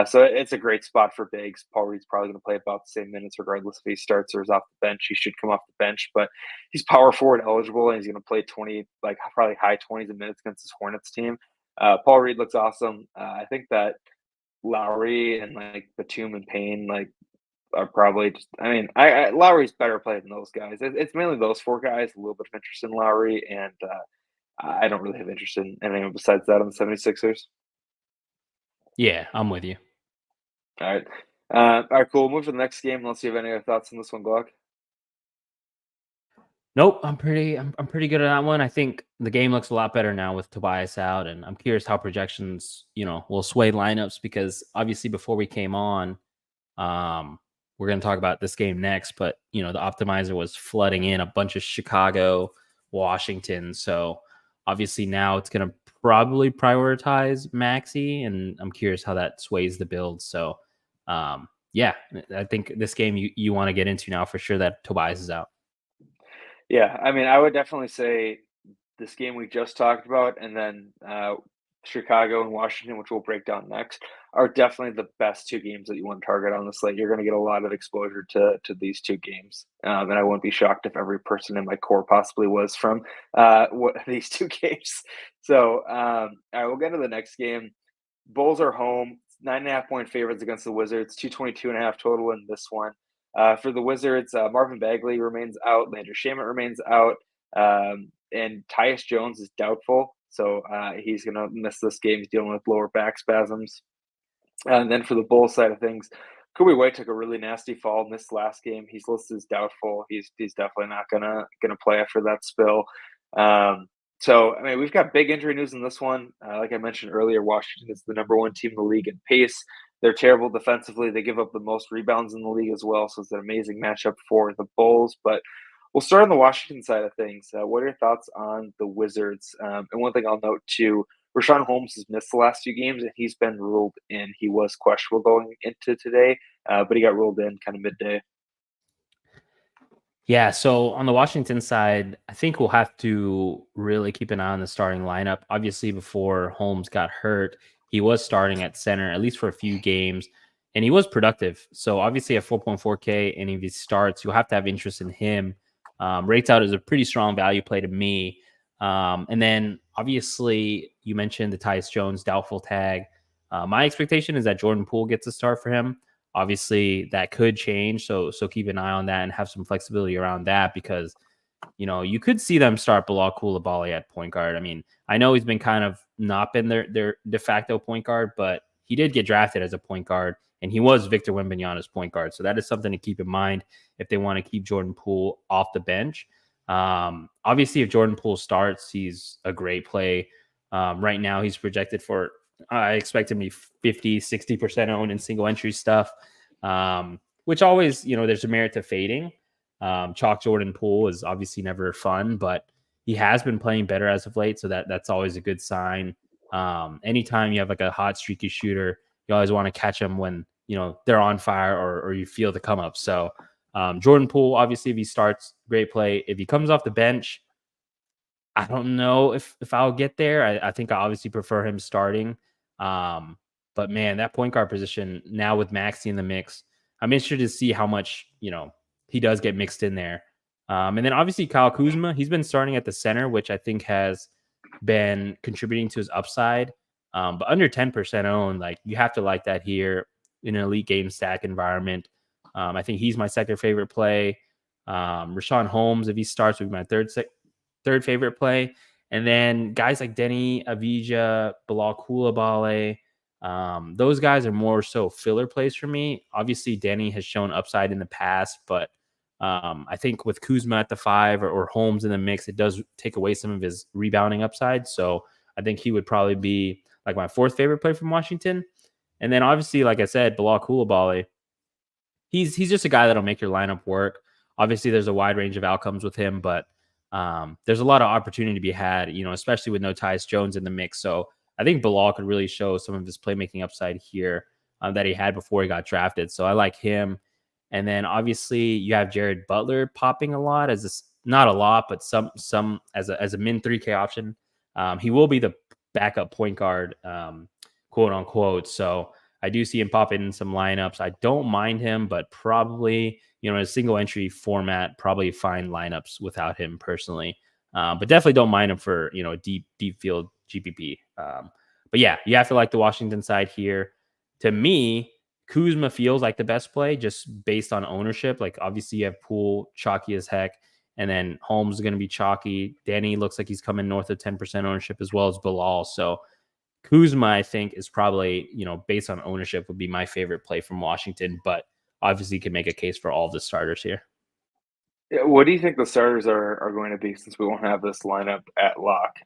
So it's a great spot for bigs. Paul Reed's probably going to play about the same minutes, regardless if he starts or is off the bench. He should come off the bench, but he's power forward eligible, and he's going to play 20, like probably high 20s of minutes against his Hornets team. Paul Reed looks awesome. I think that Lowry and like Batum and Payne are probably just. I mean, Lowry's better play than those guys. It's mainly those four guys. A little bit of interest in Lowry, and I don't really have interest in anyone besides that on the 76ers. Yeah, I'm with you. All right. All right, cool. We'll move to the next game. Let's see if any other thoughts on this one, Glock. Nope, I'm pretty good at that one. I think the game looks a lot better now with Tobias out, and I'm curious how projections, will sway lineups because obviously before we came on, we're going to talk about this game next, but the optimizer was flooding in a bunch of Chicago, Washington. So obviously now it's going to probably prioritize Maxey, and I'm curious how that sways the build. So yeah, I think this game you want to get into now for sure that Tobias is out. Yeah, I mean, I would definitely say this game we just talked about, and then Chicago and Washington, which we'll break down next, are definitely the best two games that you want to target on the slate. You're going to get a lot of exposure to these two games, and I wouldn't be shocked if every person in my core possibly was from these two games. So, all right, we'll get to the next game. Bulls are home, 9.5-point favorites against the Wizards, 222.5 total in this one. For the Wizards, Marvin Bagley remains out, Landry Shamet remains out, and Tyus Jones is doubtful, so he's going to miss this game. He's dealing with lower back spasms. And then for the Bulls side of things, Kobe White took a really nasty fall in this last game. He's listed as doubtful. He's definitely not gonna play after that spill. So I mean, we've got big injury news in this one. Like I mentioned earlier, Washington is the number one team in the league in pace. They're terrible defensively. They give up the most rebounds in the league as well. So it's an amazing matchup for the Bulls. But we'll start on the Washington side of things. What are your thoughts on the Wizards? And one thing I'll note too, Rashawn Holmes has missed the last few games, and he's been ruled in. He was questionable going into today, but he got ruled in kind of midday. Yeah, so on the Washington side, I think we'll have to really keep an eye on the starting lineup. Obviously, before Holmes got hurt, he was starting at center, at least for a few games, and he was productive. So obviously at 4.4K, and if he starts, you'll have to have interest in him. Rates out is a pretty strong value play to me. And then obviously you mentioned the Tyus Jones doubtful tag. My expectation is that Jordan Poole gets a start for him. Obviously that could change. So keep an eye on that and have some flexibility around that because, you could see them start Bilal Coulibaly at point guard. I mean, I know he's been kind of not been their de facto point guard, but he did get drafted as a point guard and he was Victor Wembanyama's point guard. So that is something to keep in mind if they want to keep Jordan Poole off the bench. Obviously, if Jordan Poole starts, he's a great play. Right now, he's projected for, I expect him to be 50, 60% owned in single entry stuff, which always, there's a merit to fading. Chalk Jordan Poole is obviously never fun, but he has been playing better as of late. So that's always a good sign. Anytime you have like a hot streaky shooter, you always want to catch them when, they're on fire or you feel the come up. So Jordan Poole, obviously, if he starts, great play. If he comes off the bench, I don't know if I'll get there. I think I obviously prefer him starting. But man, that point guard position now with Maxey in the mix, I'm interested to see how much, he does get mixed in there. And then obviously Kyle Kuzma, he's been starting at the center, which I think has been contributing to his upside. But under 10% owned, like you have to like that here in an elite game stack environment. I think he's my second favorite play. Rashawn Holmes, if he starts, would be my third favorite play. And then guys like Denny Avdija, Bilal Coulibaly, those guys are more so filler plays for me. Obviously, Denny has shown upside in the past, but I think with Kuzma at the 5 or Holmes in the mix, it does take away some of his rebounding upside. So I think he would probably be like my fourth favorite play from Washington. And then obviously, like I said, Bilal Coulibaly, he's just a guy that'll make your lineup work. Obviously, there's a wide range of outcomes with him, but there's a lot of opportunity to be had, especially with no Tyus Jones in the mix. So I think Bilal could really show some of his playmaking upside here. that he had before he got drafted. So I like him. And then obviously you have Jared Butler popping a lot not a lot, but some as a min 3K option. He will be the backup point guard, quote unquote. So I do see him popping in some lineups. I don't mind him, but probably, in a single entry format, probably find lineups without him personally. But definitely don't mind him for, a deep field GPP. But yeah, you have to like the Washington side here. To me, Kuzma feels like the best play just based on ownership. Like obviously you have Poole chalky as heck, and then Holmes is going to be chalky. Danny looks like he's coming north of 10% ownership as well as Bilal. So Kuzma, I think, is probably, based on ownership, would be my favorite play from Washington, but obviously you can make a case for all the starters here. Yeah, what do you think the starters are going to be since we won't have this lineup at lock?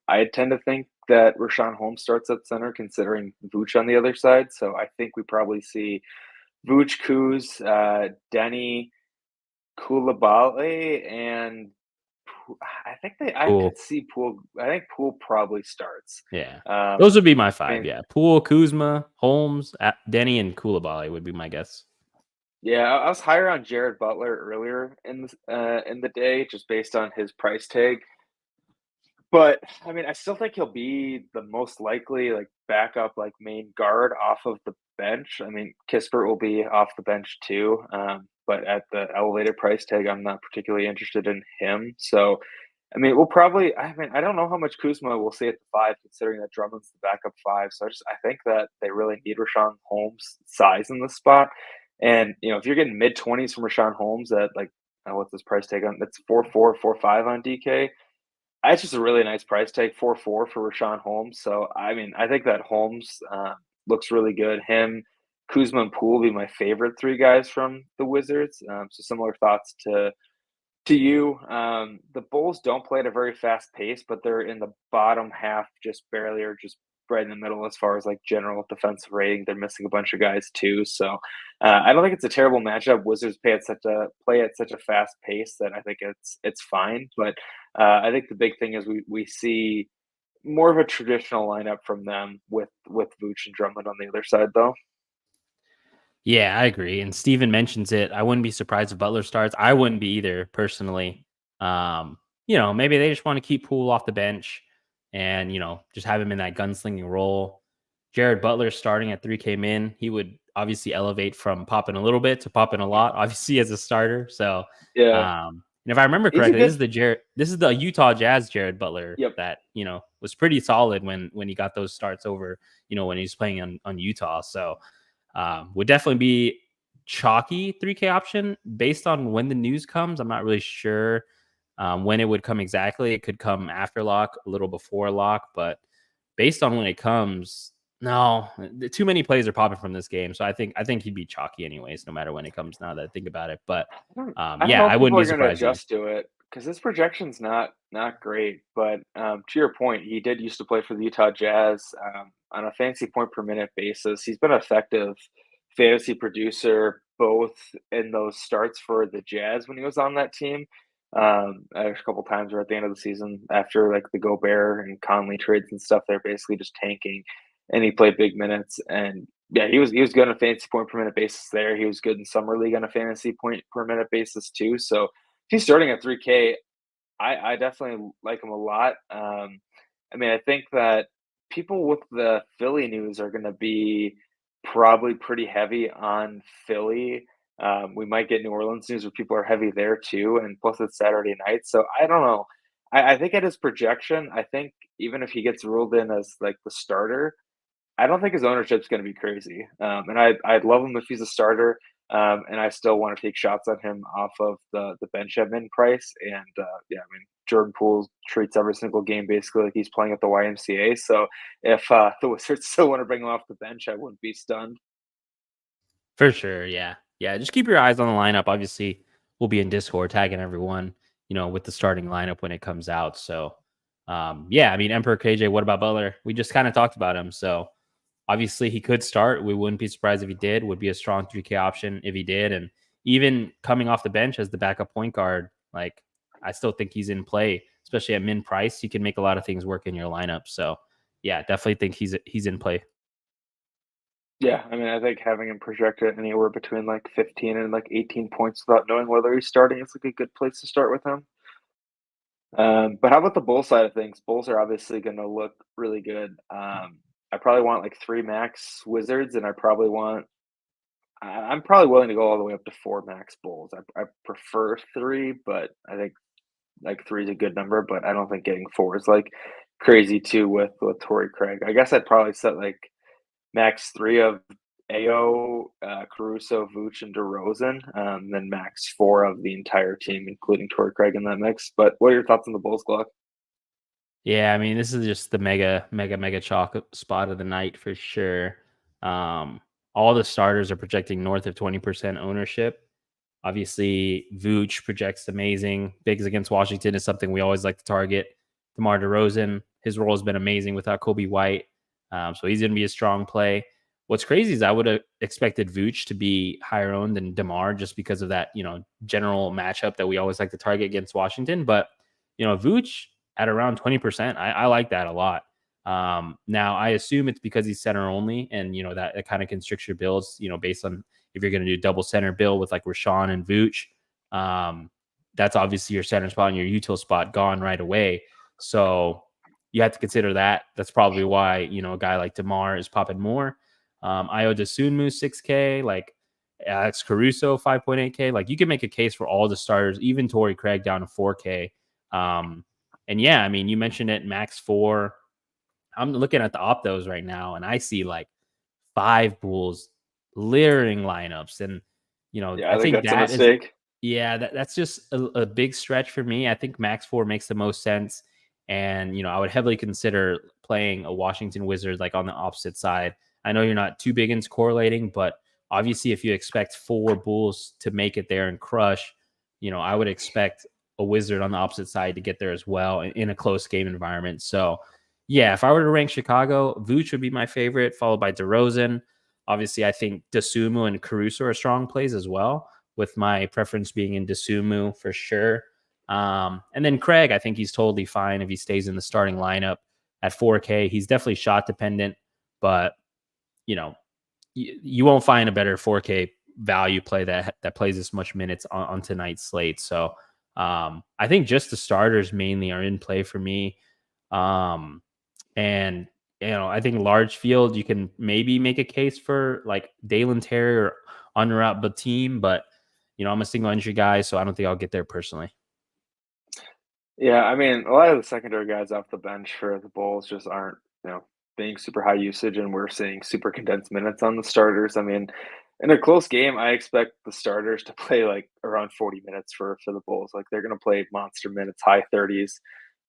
I tend to think that Rashawn Holmes starts at center, considering Vooch on the other side. So I think we probably see Vooch, Kuz, Denny, Koulibaly, and I Poole. could see Poole. I think Poole probably starts. Yeah. Um, Those would be my I five. mean, Yeah. Poole, Kuzma, Holmes, Denny, and Koulibaly would be my guess. yeah, I was higher on Jared Butler earlier in the day, just based on his price tag. But I mean, I still think he'll be the most likely like backup, like main guard off of the bench. I mean, Kispert will be off the bench too, but at the elevated price tag, I'm not particularly interested in him. So, I mean, we'll probably. I mean, I don't know how much Kuzma we'll see at the five, considering that Drummond's the backup five. So I think that they really need Rashawn Holmes' size in this spot. And if you're getting mid 20s from Rashawn Holmes at like what's this price tag on? That's 4.4, 4.5 on DK. That's just a really nice price tag, 4.4 for Rashawn Holmes. So, I mean, I think that Holmes looks really good. Him, Kuzma, and Poole be my favorite three guys from the Wizards. So, similar thoughts to you. The Bulls don't play at a very fast pace, but they're in the bottom half, just barely, or just right in the middle as far as like general defensive rating. They're missing a bunch of guys too, so I don't think it's a terrible matchup. Wizards play at such a fast pace that I think it's fine. But I think the big thing is we see more of a traditional lineup from them with Vooch and Drummond on the other side, though. Yeah, I agree. And Steven mentions it. I wouldn't be surprised if Butler starts. I wouldn't be either, personally. Maybe they just want to keep Poole off the bench and, just have him in that gunslinging role. Jared Butler starting at 3K min, he would obviously elevate from popping a little bit to popping a lot, obviously as a starter. So, Yeah, and if I remember he's a correctly, good. this is the Utah Jazz Jared Butler Yep. that, was pretty solid when he got those starts over, when he was playing on Utah. So, would definitely be chalky 3K option based on when the news comes. I'm not really sure when it would come exactly. It could come after lock, a little before lock, but based on when it comes, no, too many plays are popping from this game. So I think he'd be chalky anyways, no matter when it comes. Now that I think about it, but I don't yeah, know I if wouldn't people be are going to surprised either. adjust to it because his projection's not great. But to your point, he did used to play for the Utah Jazz on a fantasy point per minute basis. He's been an effective fantasy producer both in those starts for the Jazz when he was on that team. A couple times or at the end of the season after like the Gobert and Conley trades and stuff, they're basically just tanking, and he played big minutes. And yeah, he was good on a fantasy point per minute basis there. He was good in summer league on a fantasy point per minute basis too. So if he's starting at 3K, I definitely like him a lot. I mean, I think that people with the Philly news are going to be probably pretty heavy on Philly. We might get New Orleans news where people are heavy there too, and plus it's Saturday night. So I don't know. I think at his projection, I think even if he gets ruled in as like the starter, I don't think his ownership's gonna be crazy, and I'd love him if he's a starter, and I still wanna take shots on him off of the Benjamin price, and, yeah, I mean, Jordan Poole treats every single game basically like he's playing at the YMCA, so if, the Wizards still wanna bring him off the bench, I wouldn't be stunned. For sure, yeah. Yeah, just keep your eyes on the lineup. Obviously, we'll be in Discord tagging everyone, with the starting lineup when it comes out. So, yeah, I mean, Emperor KJ, what about Butler? We just kind of talked about him. So, obviously, he could start. We wouldn't be surprised if he did. Would be a strong 3K option if he did. And even coming off the bench as the backup point guard, like, I still think he's in play, especially at min price. He can make a lot of things work in your lineup. So, yeah, definitely think he's in play. Yeah, I mean, I think having him projected anywhere between like 15 and like 18 points without knowing whether he's starting is like a good place to start with him. But how about the Bulls side of things? Bulls are obviously going to look really good. I probably want like three max Wizards, and I'm probably willing to go all the way up to four max Bulls. I prefer three, but I think like three is a good number. But I don't think getting four is like crazy too with Torrey Craig. I guess I'd probably set like max three of Ao, Caruso, Vooch, and DeRozan, then max four of the entire team, including Torrey Craig in that mix. But what are your thoughts on the Bulls, Glock? Yeah, I mean, this is just the mega chalk spot of the night for sure. Um, all the starters are projecting north of 20% ownership. Obviously, Vooch projects amazing. Bigs against Washington is something we always like to target. DeMar DeRozan, his role has been amazing without Kobe White. So he's going to be a strong play. What's crazy is I would have expected Vooch to be higher owned than DeMar just because of that, general matchup that we always like to target against Washington. But, Vooch at around 20%, I like that a lot. Now, I assume it's because he's center only, and, that kind of constricts your builds, based on if you're going to do double center build with like Rashawn and Vooch, that's obviously your center spot and your util spot gone right away. So you have to consider that. That's probably why, a guy like DeMar is popping more. Io DeSunmu 6K, like Alex Caruso 5.8K. Like you can make a case for all the starters, even Torrey Craig down to 4K. And yeah, I mean, you mentioned it, max four. I'm looking at the optos right now, and I see like five Bulls littering lineups. And, Yeah, I I think think that's a that is, mistake. yeah, that's just a big stretch for me. I think max four makes the most sense. And, I would heavily consider playing a Washington Wizard like on the opposite side. I know you're not too big into correlating, but obviously, if you expect four Bulls to make it there and crush, I would expect a Wizard on the opposite side to get there as well in a close game environment. So, yeah, if I were to rank Chicago, Vooch would be my favorite, followed by DeRozan. Obviously, I think Dasumu and Caruso are strong plays as well, with my preference being in Dasumu for sure. And then Craig, I think he's totally fine if he stays in the starting lineup at 4K. He's definitely shot dependent, but you know, you won't find a better 4K value play that plays this much minutes on tonight's slate. So I think just the starters mainly are in play for me. Um, and I think large field, you can maybe make a case for like Dalen Terry or Unwrap Bateem, but I'm a single entry guy, so I don't think I'll get there personally. Yeah, I mean, a lot of the secondary guys off the bench for the Bulls just aren't, being super high usage, and we're seeing super condensed minutes on the starters. I mean, in a close game, I expect the starters to play like around 40 minutes for the Bulls. Like they're going to play monster minutes, high 30s,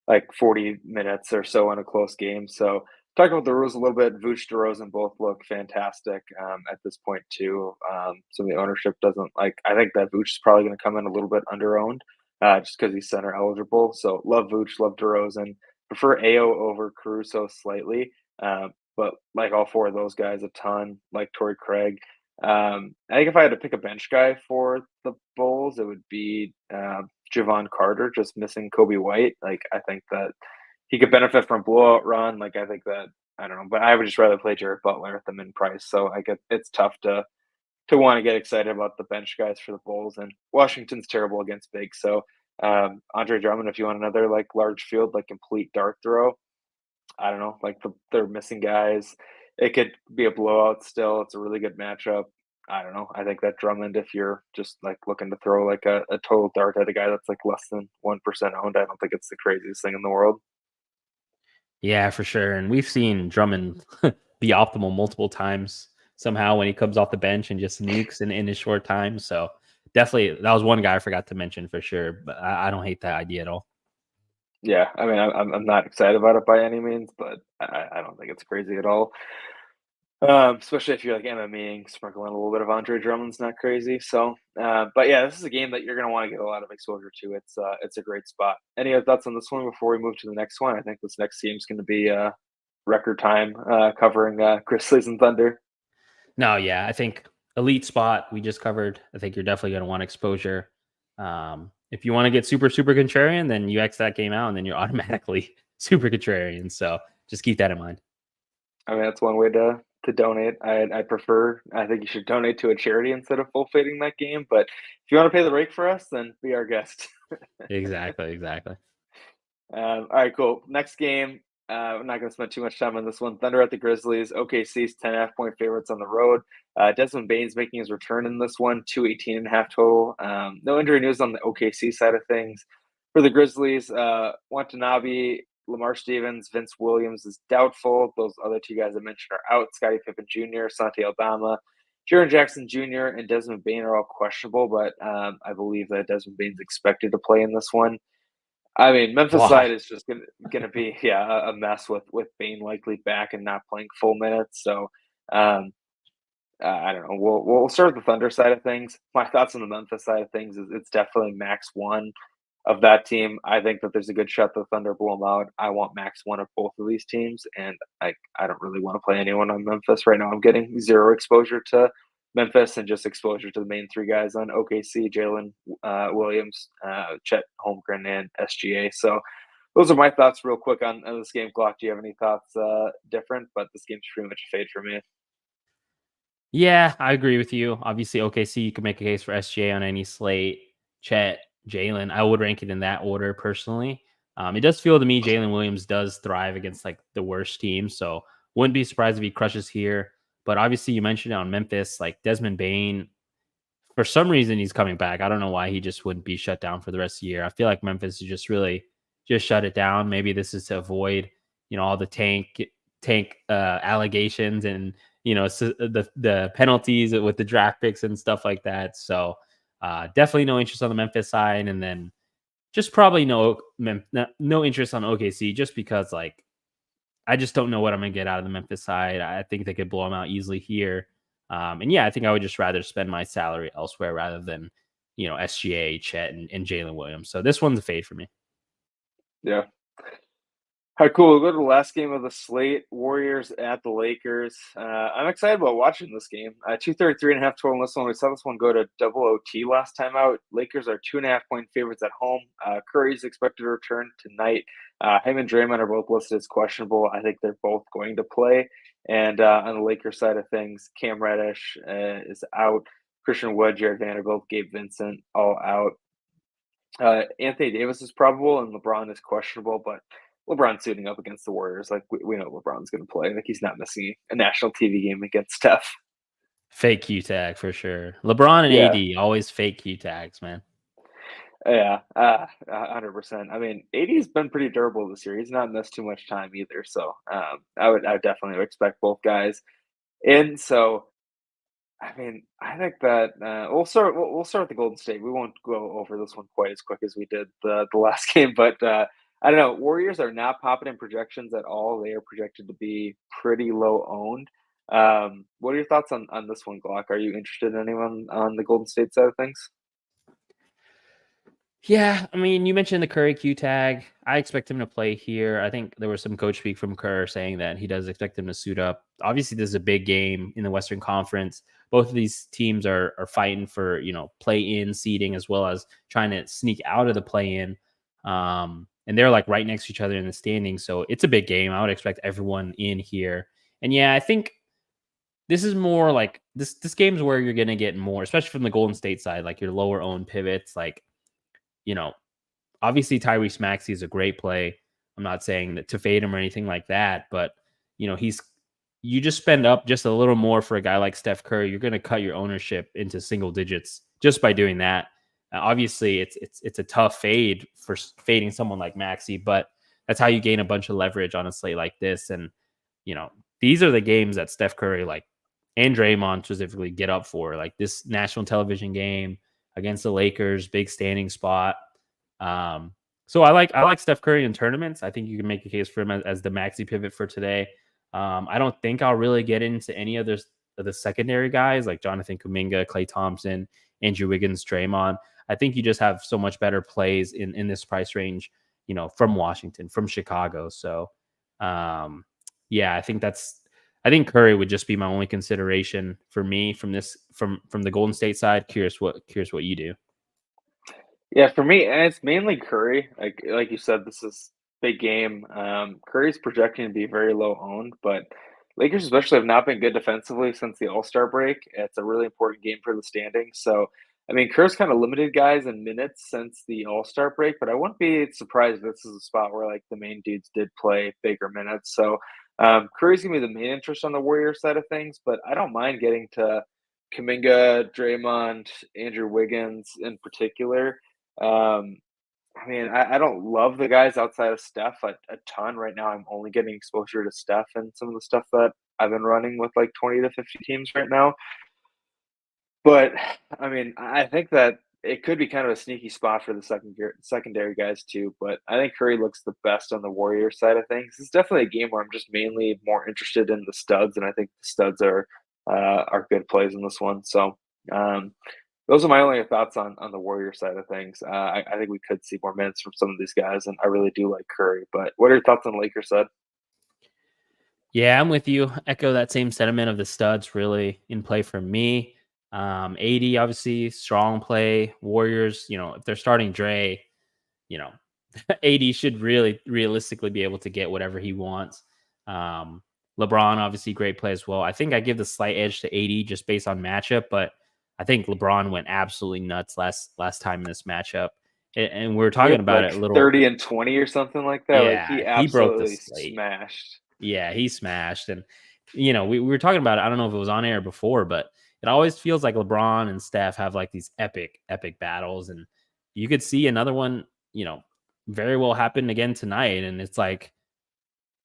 like 40 minutes or so in a close game. So talking about the rules a little bit, Vooch, DeRozan both look fantastic at this point too. So the ownership doesn't like. I think that Vooch is probably going to come in a little bit under owned, just because he's center eligible. So love Vooch, love DeRozan. Prefer Ao over Caruso slightly, but like all four of those guys a ton. Like Torrey Craig. I think if I had to pick a bench guy for the Bulls, it would be Javon Carter, just missing Kobe White. Like I think that he could benefit from blowout run. Like I think that I don't know, but I would just rather play Jared Butler at the min price. So I get it's tough to want to get excited about the bench guys for the Bulls. And Washington's terrible against big. So Andre Drummond, if you want another like large field, like complete dart throw, I don't know, like they're missing guys. It could be a blowout still. It's a really good matchup. I don't know. I think that Drummond, if you're just like looking to throw like a total dart at a guy that's like less than 1% owned, I don't think it's the craziest thing in the world. Yeah, for sure. And we've seen Drummond be optimal multiple times somehow when he comes off the bench and just nukes in a short time. So definitely, that was one guy I forgot to mention for sure. But I don't hate that idea at all. Yeah, I mean, I'm not excited about it by any means, but I don't think it's crazy at all. Especially if you're like MMEing, sprinkling a little bit of Andre Drummond's not crazy. So, but yeah, this is a game that you're going to want to get a lot of exposure to. It's a great spot. Any other thoughts on this one before we move to the next one? I think this next game is going to be record time covering Grizzlies and Thunder. No, yeah, I think elite spot we just covered. I think you're definitely going to want exposure. If you want to get super contrarian, then you X that game out, and then you're automatically super contrarian. So just keep that in mind. I mean, that's one way to to donate. I prefer. I think you should donate to a charity instead of full fading that game. But if you want to pay the rake for us, then be our guest. Exactly, exactly. All right, cool. Next game. I'm not going to spend too much time on this one. Thunder at the Grizzlies. OKC's 10.5-point favorites on the road. Desmond Bane's making his return in this one, 218.5 total. No injury news on the OKC side of things. For the Grizzlies, Watanabe, Lamar Stevens, Vince Williams is doubtful. Those other two guys I mentioned are out. Scottie Pippen Jr., Santi Aldama, Jaren Jackson Jr., and Desmond Bane are all questionable, but I believe that Desmond Bane's expected to play in this one. I mean, Memphis Why? side is just gonna be a mess with Bane likely back and not playing full minutes. So I don't know. We'll start with the Thunder side of things. My thoughts on the Memphis side of things is it's definitely max one of that team. I think that there's a good shot the Thunder blow them out. I want max one of both of these teams, and I don't really want to play anyone on Memphis right now. I'm getting zero exposure to Memphis and just exposure to the main three guys on OKC: Jalen Williams, Chet Holmgren, and SGA. So those are my thoughts, real quick on this game. Glock, do you have any thoughts different? But this game's pretty much a fade for me. Yeah, I agree with you. Obviously, OKC, you can make a case for SGA on any slate. Chet, Jalen, I would rank it in that order personally. It does feel to me Jalen Williams does thrive against like the worst teams, so wouldn't be surprised if he crushes here. But obviously, you mentioned it on Memphis, like Desmond Bain. For some reason, he's coming back. I don't know why he just wouldn't be shut down for the rest of the year. I feel like Memphis is just really just shut it down. Maybe this is to avoid, all the tank allegations and the penalties with the draft picks and stuff like that. So definitely no interest on the Memphis side, and then just probably no interest on OKC just because like I just don't know what I'm gonna get out of the Memphis side. I think they could blow them out easily here. And yeah, I think I would just rather spend my salary elsewhere rather than SGA, Chet, and Jalen Williams. So this one's a fade for me. Yeah. All right, cool. We'll go to the last game of the slate. Warriors at the Lakers. I'm excited about watching this game. 233.5 total in this one. We saw this one go to double OT last time out. Lakers are 2.5-point favorites at home. Curry's expected to return tonight. Him and Draymond are both listed as questionable. I think they're both going to play. And on the Lakers side of things, Cam Reddish is out. Christian Wood, Jared Vanderbilt, Gabe Vincent, all out. Anthony Davis is probable and LeBron is questionable, but LeBron's suiting up against the Warriors. Like we know LeBron's going to play. Like he's not missing a national TV game against Steph. Fake Q tag for sure. LeBron and Yeah, AD always fake Q tags, man. yeah, 100%. I mean, AD's been pretty durable this year. He's not missed too much time either. So I would definitely expect both guys in. So I mean, I think that we'll start with the Golden State. We won't go over this one quite as quick as we did the last game, but I don't know. Warriors are not popping in projections at all. They are projected to be pretty low owned. What are your thoughts on this one, Glock? Are you interested in anyone on the Golden State side of things? Yeah, I mean, you mentioned the Curry Q tag. I expect him to play here. I think there was some coach speak from Kerr saying that he does expect him to suit up. Obviously, this is a big game in the Western Conference. Both of these teams are fighting for play in seeding as well as trying to sneak out of the play in. And they're like right next to each other in the standings, so it's a big game. I would expect everyone in here. And yeah, I think this is more like this game's where you're gonna get more, especially from the Golden State side, like your lower owned pivots, like you know obviously Tyrese Maxey is a great play. I'm not saying that to fade him or anything like that, but he's you just spend up just a little more for a guy like Steph Curry, you're going to cut your ownership into single digits just by doing that. Obviously, it's a tough fade for fading someone like Maxey, but that's how you gain a bunch of leverage on a slate like this. And these are the games that Steph Curry and Draymond specifically get up for, like this national television game against the Lakers, big standing spot. So I like Steph Curry in tournaments. I think you can make a case for him as the maxi pivot for today. I don't think I'll really get into any of the secondary guys like Jonathan Kuminga, Klay Thompson, Andrew Wiggins, Draymond. I think you just have so much better plays in this price range, from Washington, from Chicago. So, yeah, I think Curry would just be my only consideration for me from the Golden State side. Curious what you do. Yeah, for me, and it's mainly Curry. Like you said, this is big game. Curry's projecting to be very low owned, but Lakers especially have not been good defensively since the All-Star break. It's a really important game for the standings. So, I mean, Kerr's kind of limited guys in minutes since the All-Star break, but I wouldn't be surprised if this is a spot where like the main dudes did play bigger minutes. So, Curry's gonna be the main interest on the Warriors side of things, but I don't mind getting to Kuminga, Draymond, Andrew Wiggins in particular. Um, I mean, I don't love the guys outside of Steph a ton right now. I'm only getting exposure to Steph and some of the stuff that I've been running with like 20 to 50 teams right now. But I mean, I think that it could be kind of a sneaky spot for the secondary guys too. But I think Curry looks the best on the Warriors side of things. It's definitely a game where I'm just mainly more interested in the studs, and I think the studs are good plays in this one. So um, those are my only thoughts on the Warrior side of things. I think we could see more minutes from some of these guys, and I really do like Curry. But what are your thoughts on the Lakers side? Yeah, I'm with you. Echo that same sentiment of the studs really in play for me. 80 obviously strong play. Warriors, if they're starting Dre, you know, 80 should really realistically be able to get whatever he wants. Um, LeBron obviously great play as well. I think I give the slight edge to 80 just based on matchup, but I think LeBron went absolutely nuts last time in this matchup. And we were He talking had about like it a little. 30 and 20 or something like that. Like Yeah, he he broke the absolutely slate. smashed. Yeah, he smashed. And, we were talking about it. I don't know if it was on air before, but it always feels like LeBron and Steph have like these epic battles. And you could see another one, very well happen again tonight. And it's like,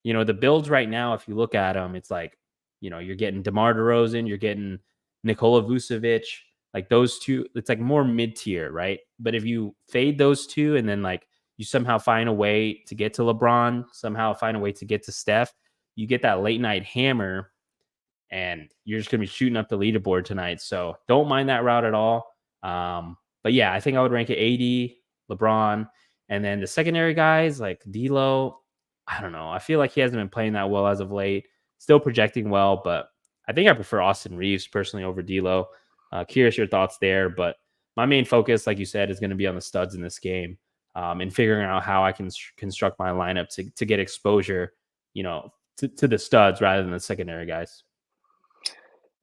the builds right now, if you look at them, it's like, you're getting DeMar DeRozan, you're getting Nikola Vucevic, like those two, it's like more mid tier, right? But if you fade those two and then like you somehow find a way to get to LeBron, somehow find a way to get to Steph, you get that late night hammer and you're just going to be shooting up the leaderboard tonight. So don't mind that route at all. But yeah, I think I would rank it 80, LeBron, and then the secondary guys like D'Lo. I don't know. I feel like he hasn't been playing that well as of late. Still projecting well, but I think I prefer Austin Reeves personally over D'Lo. Curious your thoughts there, but my main focus, like you said, is going to be on the studs in this game, and figuring out how I can construct my lineup to get exposure, to the studs rather than the secondary guys.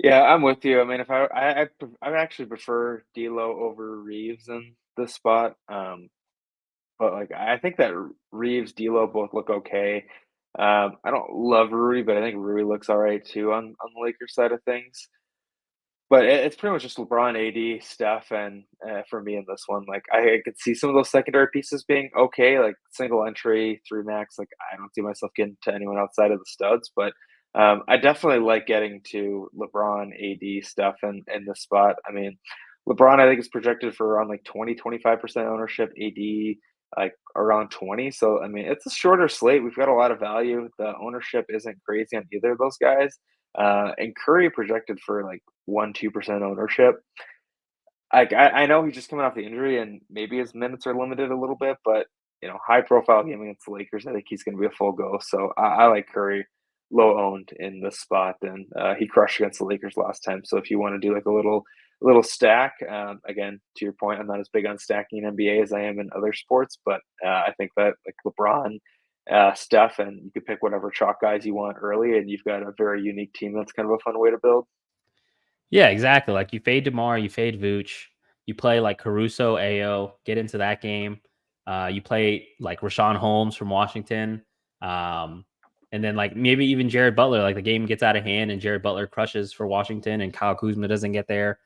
Yeah, I'm with you. I mean, if I actually prefer D'Lo over Reeves in this spot. But like I think that Reeves, D'Lo both look okay. I don't love Rui, but I think Rui looks all right too on the Lakers side of things. But it's pretty much just LeBron, AD, Steph, and for me in this one, like I could see some of those secondary pieces being okay, like single entry, three max. Like I don't see myself getting to anyone outside of the studs, but I definitely like getting to LeBron, AD, Steph, in this spot. I mean, LeBron, I think is projected for around like 20-25% ownership. AD like around 20. So I mean, it's a shorter slate. We've got a lot of value. The ownership isn't crazy on either of those guys. And Curry projected for like 1-2% ownership. Like I know he's just coming off the injury and maybe his minutes are limited a little bit, but high profile game against the Lakers, I think he's going to be a full go. So I like Curry low owned in this spot, and he crushed against the Lakers last time. So if you want to do like a little stack, again to your point, I'm not as big on stacking in NBA as I am in other sports, but I think that like LeBron, Steph, and you could pick whatever chalk guys you want early, and you've got a very unique team. That's kind of a fun way to build. Yeah, exactly. Like you fade DeMar, you fade Vooch, you play like Caruso, Ao, get into that game. You play like Rashawn Holmes from Washington. Um, and then like maybe even Jared Butler, like the game gets out of hand and Jared Butler crushes for Washington and Kyle Kuzma doesn't get there.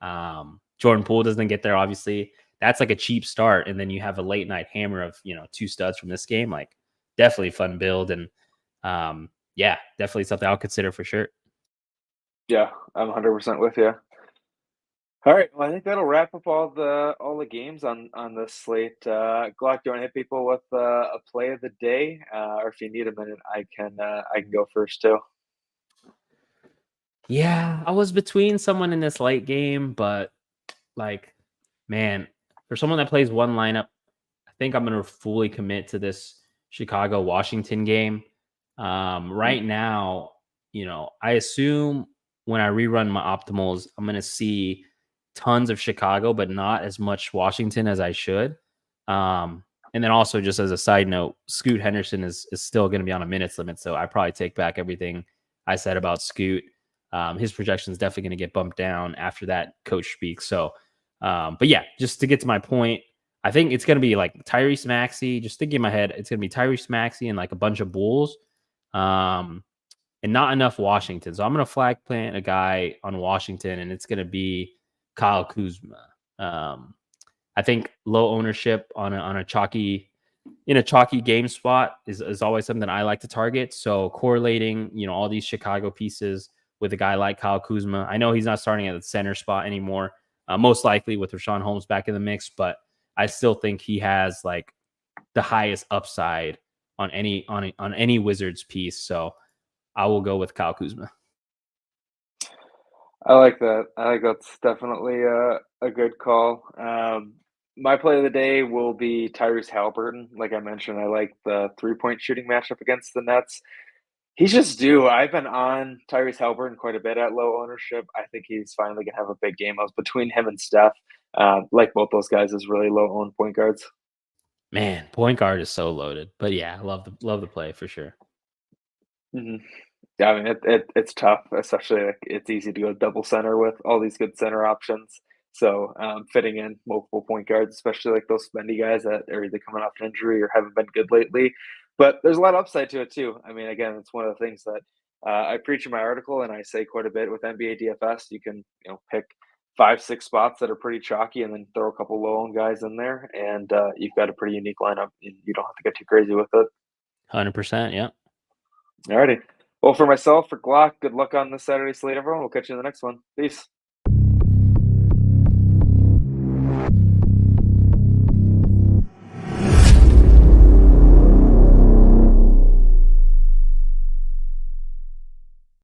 Jordan Poole doesn't get there, obviously. That's like a cheap start. And then you have a late night hammer of, two studs from this game. Like definitely fun build. And yeah, definitely something I'll consider for sure. Yeah, I'm 100% with you. All right, well, I think that'll wrap up all the games on this slate. Glock, do you want to hit people with a play of the day, or if you need a minute, I can go first too. Yeah, I was between someone in this late game, but like, man, for someone that plays one lineup, I think I'm going to fully commit to this Chicago Washington game. Mm. Right now, I assume when I rerun my optimals, I'm going to see tons of Chicago, but not as much Washington as I should. And then also, just as a side note, Scoot Henderson is still going to be on a minutes limit, so I probably take back everything I said about Scoot. His projection is definitely going to get bumped down after that coach speaks. So, but yeah, just to get to my point, I think it's going to be like Tyrese Maxey. Just thinking in my head, it's going to be Tyrese Maxey and like a bunch of Bulls, and not enough Washington. So I'm going to flag plant a guy on Washington, and it's going to be Kyle Kuzma. I think low ownership on a chalky game spot is always something that I like to target. So correlating, all these Chicago pieces with a guy like Kyle Kuzma. I know he's not starting at the center spot anymore, most likely with Rashawn Holmes back in the mix, but I still think he has like the highest upside on any Wizards piece. So I will go with Kyle Kuzma. I like that. I think that's definitely a good call. My play of the day will be Tyrese Halliburton. Like I mentioned, I like the 3-point shooting matchup against the Nets. He's just due. I've been on Tyrese Halliburton quite a bit at low ownership. I think he's finally going to have a big game. I was between him and Steph. Like both those guys as really low owned point guards. Man, point guard is so loaded. But yeah, love the play for sure. Mm-hmm. Yeah, I mean it's tough, especially like it's easy to go double center with all these good center options. So fitting in multiple point guards, especially like those spendy guys that are either coming off an injury or haven't been good lately. But there's a lot of upside to it too. I mean, again, it's one of the things that I preach in my article and I say quite a bit with NBA DFS. You can pick 5-6 spots that are pretty chalky and then throw a couple low owned guys in there, and you've got a pretty unique lineup. You don't have to get too crazy with it. 100%. Yeah. Alrighty. Well, for myself, for Glock, good luck on this Saturday slate, everyone. We'll catch you in the next one. Peace.